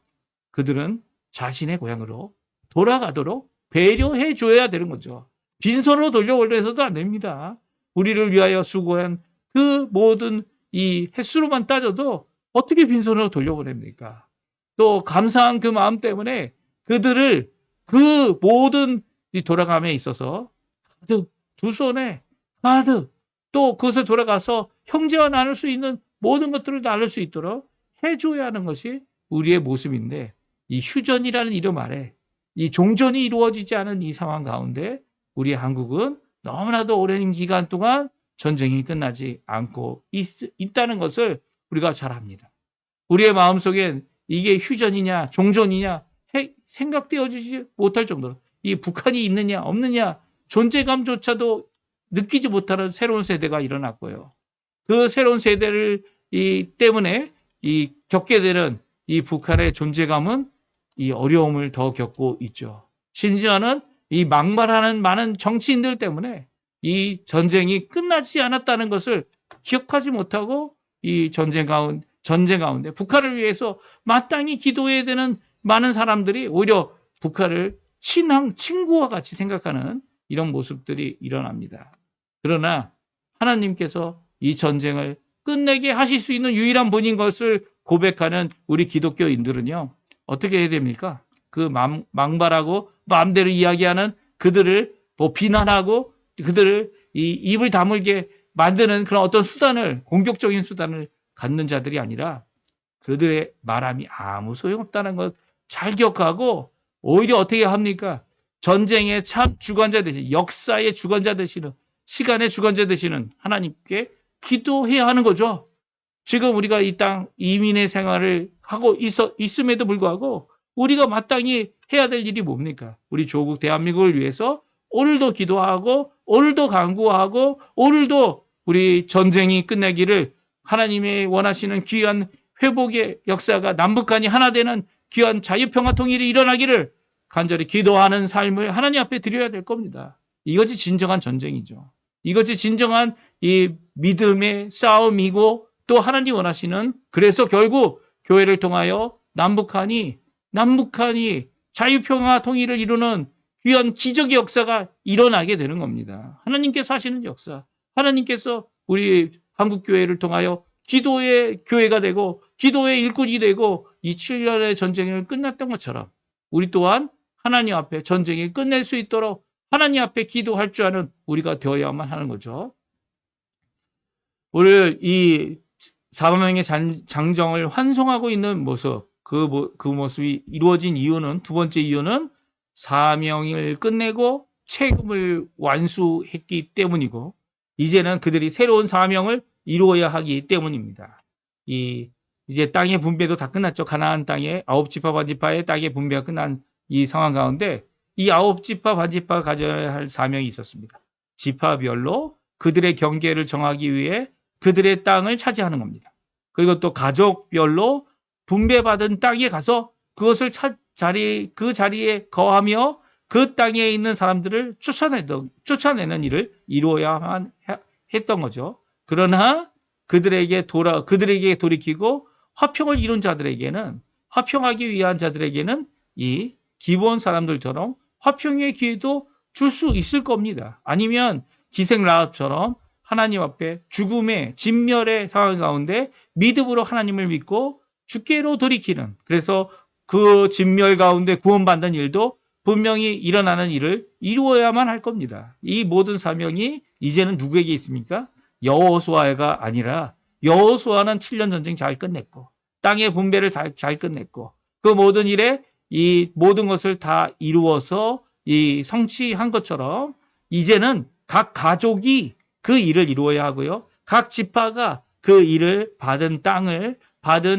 Speaker 1: 그들은 자신의 고향으로 돌아가도록 배려해 줘야 되는 거죠. 빈손으로 돌려보내서도 안 됩니다. 우리를 위하여 수고한 그 모든 이 횟수로만 따져도 어떻게 빈손으로 돌려보냅니까? 또 감사한 그 마음 때문에 그들을 그 모든 이 돌아감에 있어서 가득 두 손에 가득 또 그것에 돌아가서 형제와 나눌 수 있는 모든 것들을 나눌 수 있도록 해줘야 하는 것이 우리의 모습인데 이 휴전이라는 이름 아래 이 종전이 이루어지지 않은 이 상황 가운데 우리 한국은 너무나도 오랜 기간 동안 전쟁이 끝나지 않고 있다는 것을 우리가 잘 압니다. 우리의 마음속엔 이게 휴전이냐 종전이냐 생각되어지지 못할 정도로 이 북한이 있느냐 없느냐 존재감조차도 느끼지 못하는 새로운 세대가 일어났고요. 그 새로운 세대를 때문에 겪게 되는 이 북한의 존재감은 이 어려움을 더 겪고 있죠. 심지어는 이 막말하는 많은 정치인들 때문에 이 전쟁이 끝나지 않았다는 것을 기억하지 못하고 이 전쟁 가운데 북한을 위해서 마땅히 기도해야 되는 많은 사람들이 오히려 북한을 친구와 같이 생각하는 이런 모습들이 일어납니다. 그러나 하나님께서 이 전쟁을 끝내게 하실 수 있는 유일한 분인 것을 고백하는 우리 기독교인들은요. 어떻게 해야 됩니까? 그 망발하고 마음대로 이야기하는 그들을 비난하고 그들을 입을 다물게 만드는 그런 어떤 수단을 공격적인 수단을 갖는 자들이 아니라 그들의 말함이 아무 소용없다는 것 잘 기억하고 오히려 어떻게 합니까? 전쟁의 참 주관자 되시는 역사의 주관자 되시는 시간의 주관자 되시는 하나님께 기도해야 하는 거죠. 지금 우리가 이 땅 이민의 생활을 하고 있음에도 불구하고 우리가 마땅히 해야 될 일이 뭡니까? 우리 조국 대한민국을 위해서 오늘도 기도하고 오늘도 간구하고 오늘도 우리 전쟁이 끝내기를 하나님의 원하시는 귀한 회복의 역사가 남북한이 하나 되는 귀한 자유평화 통일이 일어나기를 간절히 기도하는 삶을 하나님 앞에 드려야 될 겁니다. 이것이 진정한 전쟁이죠. 이것이 진정한 이 믿음의 싸움이고 또 하나님 원하시는 그래서 결국 교회를 통하여 남북한이 자유평화 통일을 이루는 귀한 기적의 역사가 일어나게 되는 겁니다. 하나님께서 하시는 역사, 하나님께서 우리 한국교회를 통하여 기도의 교회가 되고 기도의 일꾼이 되고 이 7년의 전쟁을 끝났던 것처럼 우리 또한 하나님 앞에 전쟁이 끝낼 수 있도록 하나님 앞에 기도할 줄 아는 우리가 되어야만 하는 거죠. 오늘 이 사방명의 장정을 환송하고 있는 모습, 그 모습이 이루어진 이유는 두 번째 이유는 사명을 끝내고 책임을 완수했기 때문이고 이제는 그들이 새로운 사명을 이루어야 하기 때문입니다. 이제 땅의 분배도 다 끝났죠. 가나안 땅의 9지파 반지파의 땅의 분배가 끝난 이 상황 가운데 이 9지파 반지파가 가져야 할 사명이 있었습니다. 지파별로 그들의 경계를 정하기 위해 그들의 땅을 차지하는 겁니다. 그리고 또 가족별로 분배받은 땅에 가서 그것을 그 자리에 거하며 그 땅에 있는 사람들을 쫓아내는 일을 이루어야만 했던 거죠. 그러나 그들에게 돌이키고 화평을 이룬 자들에게는 화평하기 위한 자들에게는 이 기본 사람들처럼 화평의 기회도 줄 수 있을 겁니다. 아니면 기생 라합처럼 하나님 앞에 죽음의 진멸의 상황 가운데 믿음으로 하나님을 믿고 주께로 돌이키는 그래서 그 진멸 가운데 구원받는 일도 분명히 일어나는 일을 이루어야만 할 겁니다. 이 모든 사명이 이제는 누구에게 있습니까? 여호수아가 아니라 여호수아는 7년 전쟁 잘 끝냈고 땅의 분배를 잘 끝냈고 그 모든 일에 이 모든 것을 다 이루어서 이 성취한 것처럼 이제는 각 가족이 그 일을 이루어야 하고요. 각 지파가 그 일을 받은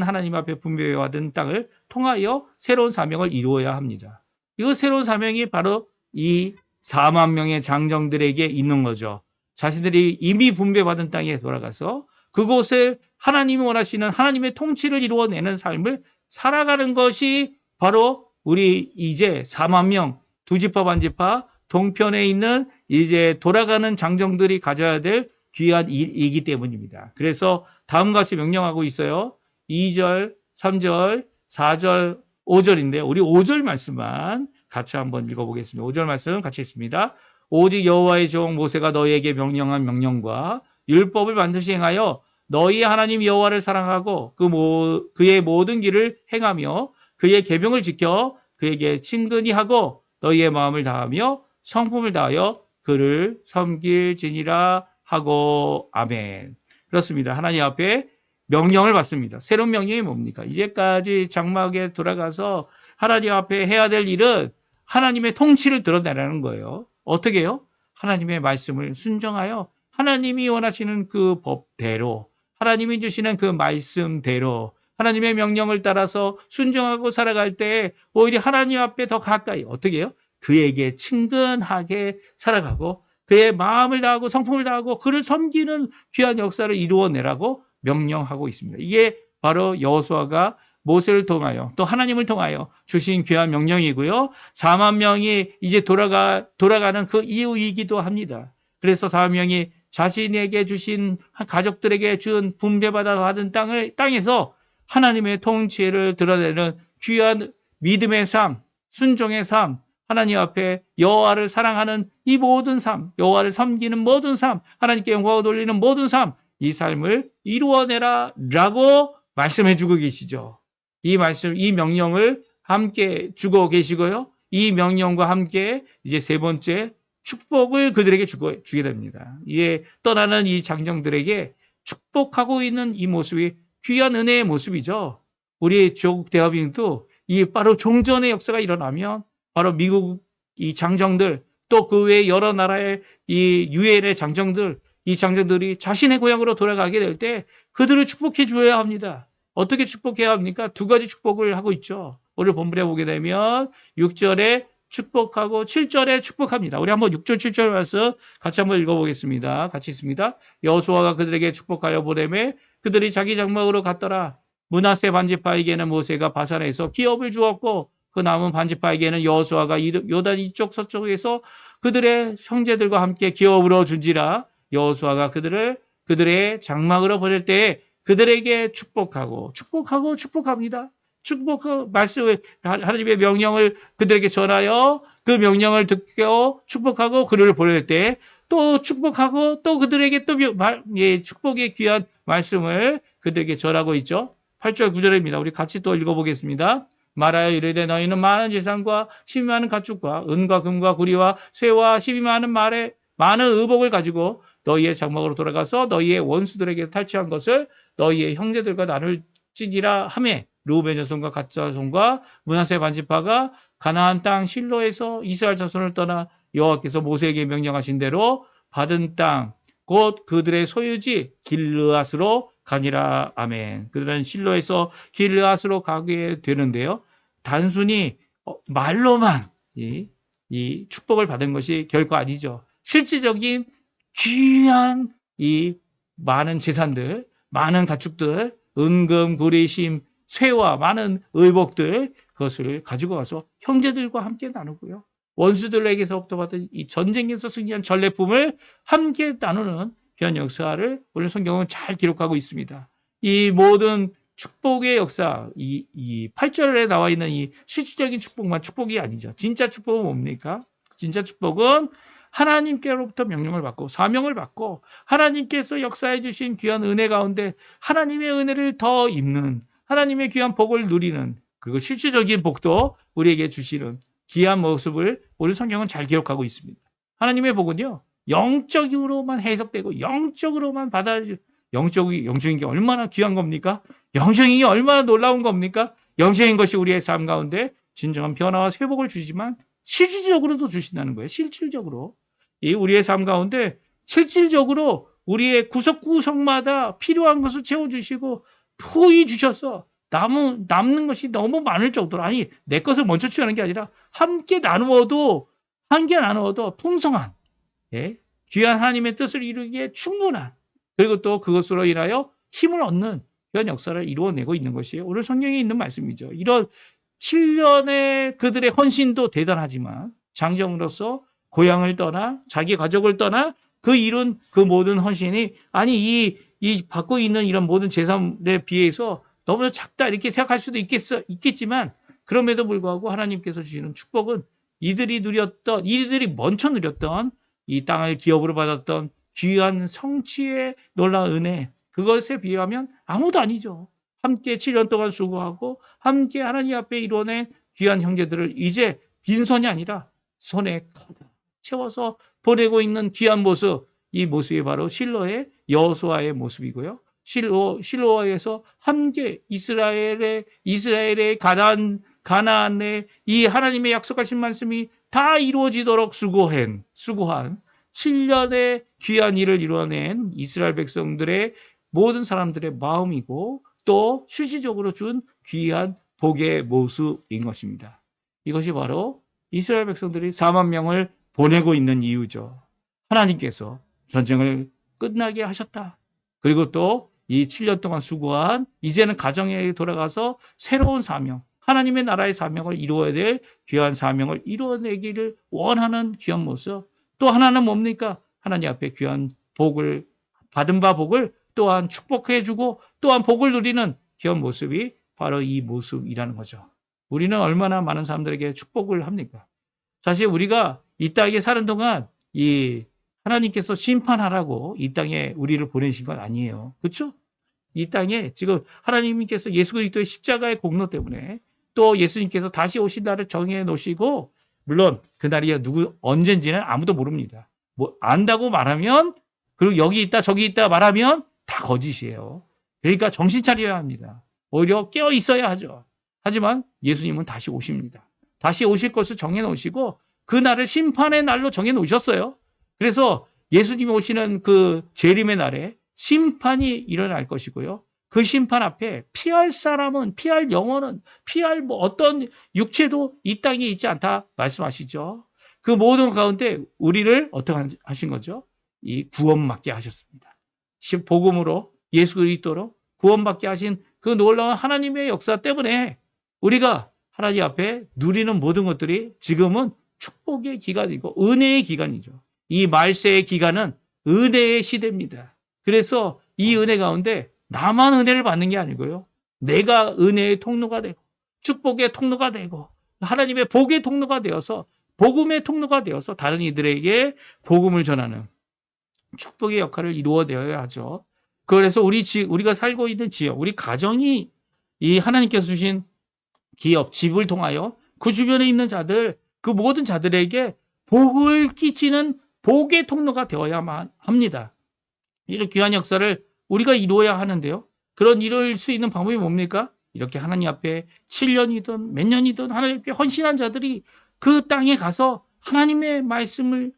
Speaker 1: 하나님 앞에 분배받은 땅을 통하여 새로운 사명을 이루어야 합니다. 이 새로운 사명이 바로 이 4만 명의 장정들에게 있는 거죠. 자신들이 이미 분배받은 땅에 돌아가서 그곳에 하나님이 원하시는 하나님의 통치를 이루어내는 삶을 살아가는 것이 바로 우리 이제 4만 명, 두 지파 반지파 동편에 있는 이제 돌아가는 장정들이 가져야 될 귀한 일이기 때문입니다. 그래서 다음과 같이 명령하고 있어요. 2절, 3절, 4절, 5절인데 우리 5절 말씀만 같이 한번 읽어보겠습니다. 5절 말씀 같이 읽습니다. 오직 여호와의 종 모세가 너희에게 명령한 명령과 율법을 반드시 행하여 너희의 하나님 여호와를 사랑하고 그의 모든 길을 행하며 그의 계명을 지켜 그에게 친근히 하고 너희의 마음을 다하며 성품을 다하여 그를 섬길지니라 하고 아멘. 그렇습니다. 하나님 앞에 명령을 받습니다. 새로운 명령이 뭡니까? 이제까지 장막에 돌아가서 하나님 앞에 해야 될 일은 하나님의 통치를 드러내라는 거예요. 어떻게 해요? 하나님의 말씀을 순종하여 하나님이 원하시는 그 법대로 하나님이 주시는 그 말씀대로 하나님의 명령을 따라서 순종하고 살아갈 때 오히려 하나님 앞에 더 가까이 어떻게 해요? 그에게 친근하게 살아가고 그의 마음을 다하고 성품을 다하고 그를 섬기는 귀한 역사를 이루어내라고 명령하고 있습니다. 이게 바로 여호수아가 모세를 통하여 또 하나님을 통하여 주신 귀한 명령이고요. 4만 명이 이제 돌아가는 그 이유이기도 합니다. 그래서 4만 명이 자신에게 주신 가족들에게 준 분배받은 땅에서 하나님의 통치를 드러내는 귀한 믿음의 삶, 순종의 삶, 하나님 앞에 여호와를 사랑하는 이 모든 삶, 여호와를 섬기는 모든 삶, 하나님께 영광을 돌리는 모든 삶, 이 삶을 이루어내라라고 말씀해 주고 계시죠. 이 말씀, 이 명령을 함께 주고 계시고요. 이 명령과 함께 이제 세 번째 축복을 그들에게 주게 됩니다. 이에 떠나는 이 장정들에게 축복하고 있는 이 모습이 귀한 은혜의 모습이죠. 우리 조국 대화빙도 이 바로 종전의 역사가 일어나면 바로 미국 이 장정들 또 그 외 여러 나라의 이 유엔의 장정들 이 장정들이 자신의 고향으로 돌아가게 될 때 그들을 축복해 줘야 합니다. 어떻게 축복해야 합니까? 두 가지 축복을 하고 있죠. 오늘 본문에 보게 되면 6절에 축복하고 7절에 축복합니다. 우리 한번 6절 7절 말씀 같이 한번 읽어보겠습니다. 같이 있습니다. 여호수아가 그들에게 축복하여 보내매 그들이 자기 장막으로 갔더라. 므낫세 반지파에게는 모세가 바산에서 기업을 주었고 그 남은 반지파에게는 여호수아가 요단 이쪽 서쪽에서 그들의 형제들과 함께 기업으로 준지라. 여호수아가 그들의 장막으로 보낼 때에 그들에게 축복하고 축복합니다. 말씀을 하나님의 명령을 그들에게 전하여 그 명령을 듣고 축복하고 그들을 보낼 때 또 축복하고 또 그들에게 또 축복의 귀한 말씀을 그들에게 전하고 있죠. 8절 9절입니다. 우리 같이 또 읽어보겠습니다. 말하여 이르되 너희는 많은 재산과 12 많은 가축과 은과 금과 구리와 쇠와 12 많은 많은 의복을 가지고 너희의 장막으로 돌아가서 너희의 원수들에게 탈취한 것을 너희의 형제들과 나눌지니라 하매 르우벤 자손과 갓 자손과 므낫세 반지파가 가나안 땅 실로에서 이스라엘 자손을 떠나 여호와께서 모세에게 명령하신 대로 받은 땅 곧 그들의 소유지 길르앗으로 가니라. 아멘. 그들은 실로에서 길르앗으로 가게 되는데요. 단순히 말로만 이 축복을 받은 것이 결코 아니죠. 실질적인 귀한 이 많은 재산들, 많은 가축들, 은금, 구리심, 쇠와 많은 의복들 그것을 가지고 와서 형제들과 함께 나누고요. 원수들에게서부터 받은 이 전쟁에서 승리한 전례품을 함께 나누는 귀한 역사를 오늘 성경은 잘 기록하고 있습니다. 이 모든 축복의 역사, 이 8절에 나와 있는 이 실질적인 축복만 축복이 아니죠. 진짜 축복은 뭡니까? 진짜 축복은 하나님께로부터 명령을 받고 사명을 받고 하나님께서 역사해 주신 귀한 은혜 가운데 하나님의 은혜를 더 입는 하나님의 귀한 복을 누리는 그리고 실질적인 복도 우리에게 주시는 귀한 모습을 오늘 성경은 잘 기록하고 있습니다. 하나님의 복은요. 영적으로만 해석되고 영적으로만 영적인 게 얼마나 귀한 겁니까? 영적인 게 얼마나 놀라운 겁니까? 영적인 것이 우리의 삶 가운데 진정한 변화와 회복을 주지만 실질적으로도 주신다는 거예요. 실질적으로. 이 우리의 삶 가운데 실질적으로 우리의 구석구석마다 필요한 것을 채워주시고 후히 주셔서 남는 것이 너무 많을 정도로 아니 내 것을 먼저 취하는 게 아니라 함께 나누어도 풍성한 귀한 하나님의 뜻을 이루기에 충분한 그리고 또 그것으로 인하여 힘을 얻는 그런 역사를 이루어내고 있는 것이 오늘 성경에 있는 말씀이죠. 이런 7년의 그들의 헌신도 대단하지만 장정으로서 고향을 떠나 자기 가족을 떠나 그 이룬 그 모든 헌신이 아니 이 받고 있는 이런 모든 재산에 비해서 너무 작다 이렇게 생각할 수도 있겠지만 그럼에도 불구하고 하나님께서 주시는 축복은 이들이 먼저 누렸던 이 땅을 기업으로 받았던 귀한 성취의 놀라운 은혜 그것에 비하면 아무도 아니죠. 함께 7년 동안 수고하고 함께 하나님 앞에 이뤄낸 귀한 형제들을 이제 빈손이 아니라 손에 채워서 보내고 있는 귀한 모습 이 모습이 바로 실로의 여호수아의 모습이고요. 실로에서 함께 이스라엘의 가나안의 이 하나님의 약속하신 말씀이 다 이루어지도록 수고한 7년의 귀한 일을 이뤄낸 이스라엘 백성들의 모든 사람들의 마음이고 또 실질적으로 준 귀한 복의 모습인 것입니다. 이것이 바로 이스라엘 백성들이 4만 명을 보내고 있는 이유죠. 하나님께서 전쟁을 끝나게 하셨다. 그리고 또 이 7년 동안 수고한 이제는 가정에 돌아가서 새로운 사명, 하나님의 나라의 사명을 이루어야 될 귀한 사명을 이루어내기를 원하는 귀한 모습. 또 하나는 뭡니까? 하나님 앞에 귀한 복을 받은 바 복을 또한 축복해주고 또한 복을 누리는 귀한 모습이 바로 이 모습이라는 거죠. 우리는 얼마나 많은 사람들에게 축복을 합니까? 사실 우리가 이 땅에 사는 동안 이 하나님께서 심판하라고 이 땅에 우리를 보내신 건 아니에요. 그렇죠? 이 땅에 지금 하나님께서 예수 그리스도의 십자가의 공로 때문에 또 예수님께서 다시 오신 날을 정해 놓으시고, 물론 그날이 누구 언젠지는 아무도 모릅니다. 뭐 안다고 말하면, 그리고 여기 있다 저기 있다 말하면 다 거짓이에요. 그러니까 정신 차려야 합니다. 오히려 깨어 있어야 하죠. 하지만 예수님은 다시 오십니다. 다시 오실 것을 정해 놓으시고 그날을 심판의 날로 정해 놓으셨어요. 그래서 예수님이 오시는 그 재림의 날에 심판이 일어날 것이고요. 그 심판 앞에 피할 사람은, 피할 영혼은, 피할 뭐 어떤 육체도 이 땅에 있지 않다 말씀하시죠. 그 모든 가운데 우리를 어떻게 하신 거죠? 이 구원받게 하셨습니다. 복음으로 예수 그리스도로 구원받게 하신 그 놀라운 하나님의 역사 때문에 우리가 하나님 앞에 누리는 모든 것들이 지금은 축복의 기간이고 은혜의 기간이죠. 이 말세의 기간은 은혜의 시대입니다. 그래서 이 은혜 가운데 나만 은혜를 받는 게 아니고요. 내가 은혜의 통로가 되고 축복의 통로가 되고 하나님의 복의 통로가 되어서 복음의 통로가 되어서 다른 이들에게 복음을 전하는 축복의 역할을 이루어내야 하죠. 그래서 우리가 살고 있는 지역, 우리 가정이 이 하나님께서 주신 기업, 집을 통하여 그 주변에 있는 자들, 그 모든 자들에게 복을 끼치는 복의 통로가 되어야만 합니다. 이런 귀한 역사를 우리가 이루어야 하는데요. 그런 이룰 수 있는 방법이 뭡니까? 이렇게 하나님 앞에 7년이든 몇 년이든 하나님 앞에 헌신한 자들이 그 땅에 가서 하나님의 말씀을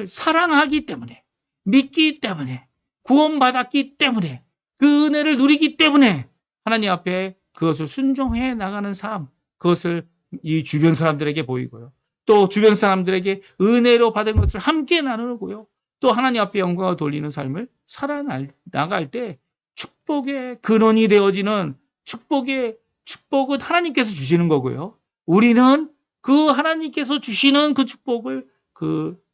Speaker 1: 사랑하기 때문에, 믿기 때문에, 구원받았기 때문에, 그 은혜를 누리기 때문에 하나님 앞에 그것을 순종해 나가는 삶, 그것을 이 주변 사람들에게 보이고요. 또 주변 사람들에게 은혜로 받은 것을 함께 나누고요. 또 하나님 앞에 영광을 돌리는 삶을 살아나갈 때 축복의 근원이 되어지는 축복은 하나님께서 주시는 거고요. 우리는 그 하나님께서 주시는 그 축복을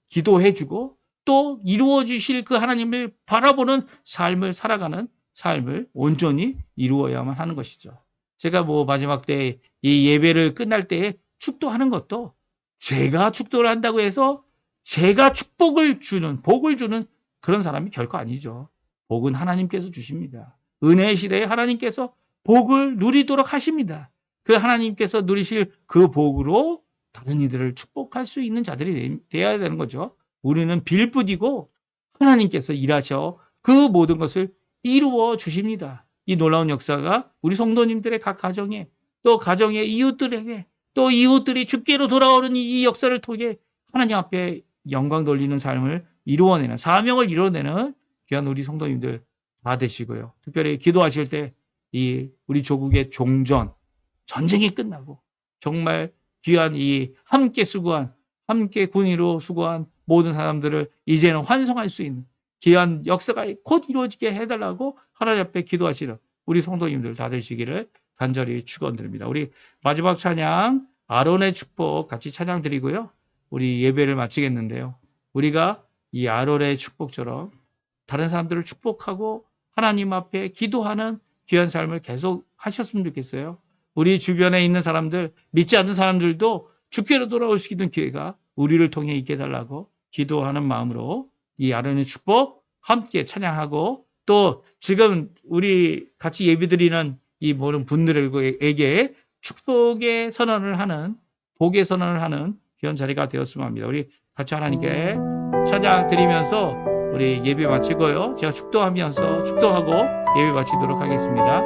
Speaker 1: 기도해주고 또 이루어 주실 그 하나님을 바라보는 삶을 살아가는 삶을 온전히 이루어야만 하는 것이죠. 제가 마지막 때 이 예배를 끝날 때 축도하는 것도 제가 축도를 한다고 해서 제가 복을 주는 그런 사람이 결코 아니죠. 복은 하나님께서 주십니다. 은혜의 시대에 하나님께서 복을 누리도록 하십니다. 그 하나님께서 누리실 그 복으로 다른 이들을 축복할 수 있는 자들이 되어야 되는 거죠. 우리는 빌 뿐이고 하나님께서 일하셔 그 모든 것을 이루어 주십니다. 이 놀라운 역사가 우리 성도님들의 각 가정에 또 가정의 이웃들에게 또 이웃들이 주께로 돌아오는 이 역사를 통해 하나님 앞에 영광 돌리는 삶을 이루어내는 사명을 이루어내는 귀한 우리 성도님들 다 되시고요. 특별히 기도하실 때 이 우리 조국의 전쟁이 끝나고 정말 귀한 이 함께 군의로 수고한 모든 사람들을 이제는 환송할 수 있는 귀한 역사가 곧 이루어지게 해달라고 하나님 앞에 기도하시는 우리 성도님들 다 되시기를 간절히 축원드립니다. 우리 마지막 찬양 아론의 축복 같이 찬양 드리고요. 우리 예배를 마치겠는데요. 우리가 이 아론의 축복처럼 다른 사람들을 축복하고 하나님 앞에 기도하는 귀한 삶을 계속 하셨으면 좋겠어요. 우리 주변에 있는 사람들, 믿지 않는 사람들도 주께로 돌아올 수 있는 기회가 우리를 통해 있게 해달라고 기도하는 마음으로 이 아론의 축복 함께 찬양하고 또 지금 우리 같이 예배드리는 이 모든 분들에게 축복의 선언을 하는 복의 선언을 하는 귀한 자리가 되었으면 합니다. 우리 같이 하나님께 찬양 드리면서 우리 예배 마치고요. 제가 축도하고 예배 마치도록 하겠습니다.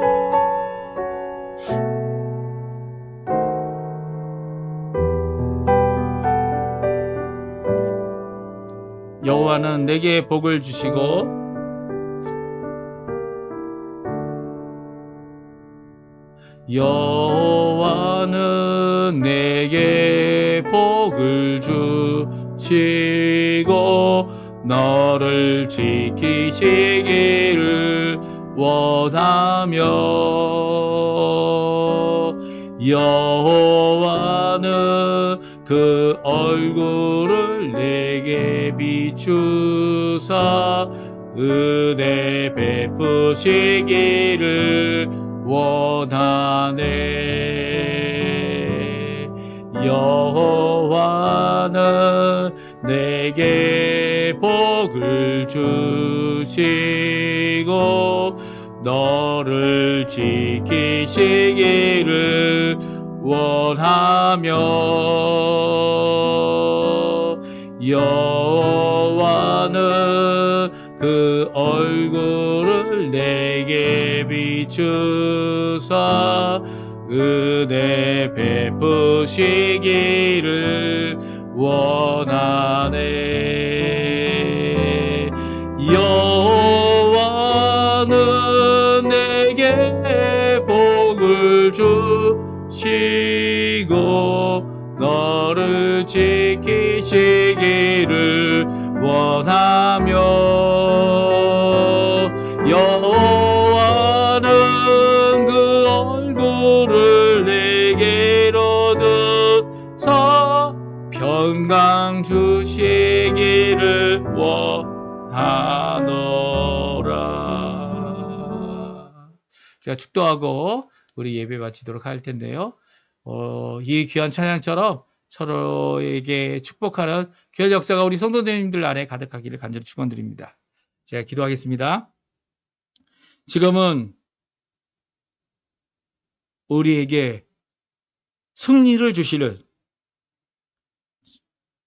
Speaker 1: 여호와는 내게 복을 주시고 여호와는 내게 복을 주시고 너를 지키시기를 원하며 여호와는 그 얼굴을 내게 비추사 은혜 베푸시기를 원하네. 여호와는 내게 복을 주시고 너를 지키시기를 원하며 여호와는 그 얼굴을 내게 비추사 은혜 베푸시기를 원하네. 여호와는 내게 복을 주시고 너를 지키시기를 원하며 여호와는 그 얼굴을 내게로 드사 평강 주시기를 원하노라. 제가 축도하고 우리 예배 마치도록 할 텐데요. 이 귀한 찬양처럼 서로에게 축복하는 귀한 역사가 우리 성도님들 안에 가득하기를 간절히 축원드립니다. 제가 기도하겠습니다. 지금은 우리에게 승리를 주시는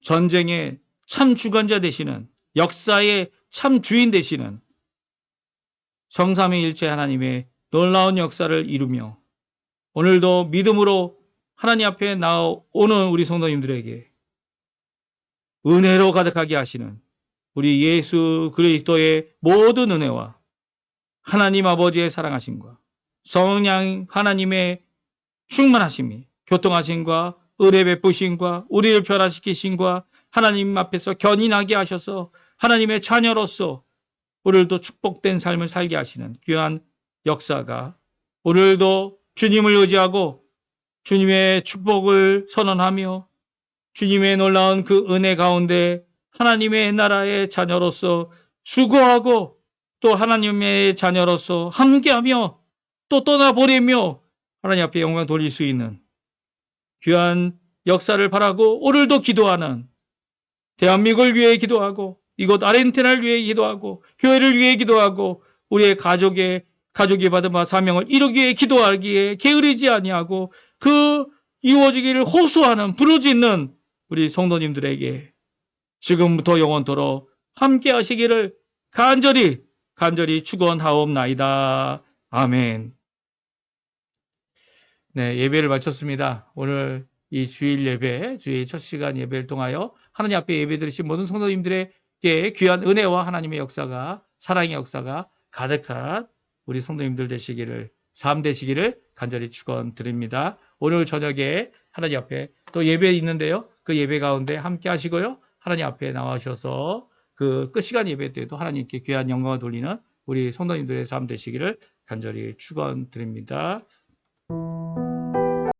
Speaker 1: 전쟁의 참 주관자 되시는 역사의 참 주인 되시는 성삼위일체 하나님의 놀라운 역사를 이루며 오늘도 믿음으로 하나님 앞에 나오는 우리 성도님들에게 은혜로 가득하게 하시는 우리 예수 그리스도의 모든 은혜와 하나님 아버지의 사랑하심과 성령 하나님의 충만하심이 교통하심과 은혜 베푸심과 우리를 변화시키심과 하나님 앞에서 견인하게 하셔서 하나님의 자녀로서 오늘도 축복된 삶을 살게 하시는 귀한 역사가 오늘도 주님을 의지하고 주님의 축복을 선언하며 주님의 놀라운 그 은혜 가운데 하나님의 나라의 자녀로서 수고하고 또 하나님의 자녀로서 함께하며 또 떠나버리며 하나님 앞에 영광 돌릴 수 있는 귀한 역사를 바라고 오늘도 기도하는 대한민국을 위해 기도하고 이곳 아르헨티나를 위해 기도하고 교회를 위해 기도하고 우리의 가족이 받은 바 사명을 이루기 위해 기도하기에 게으르지 아니하고 그 이루어지기를 호소하는 부르짖는 우리 성도님들에게 지금부터 영원토록 함께 하시기를 간절히 축원하옵나이다. 아멘. 네, 예배를 마쳤습니다. 오늘 이 주일 예배, 주일 첫 시간 예배를 통하여 하나님 앞에 예배 드리신 모든 성도님들에게 귀한 은혜와 하나님의 역사가, 사랑의 역사가 가득한 우리 성도님들 되시기를, 삶 되시기를 간절히 축원드립니다. 오늘 저녁에 하나님 앞에 또 예배 있는데요. 그 예배 가운데 함께 하시고요. 하나님 앞에 나와주셔서 그 끝시간 예배 때도 하나님께 귀한 영광을 돌리는 우리 성도님들의 삶 되시기를 간절히 축원드립니다.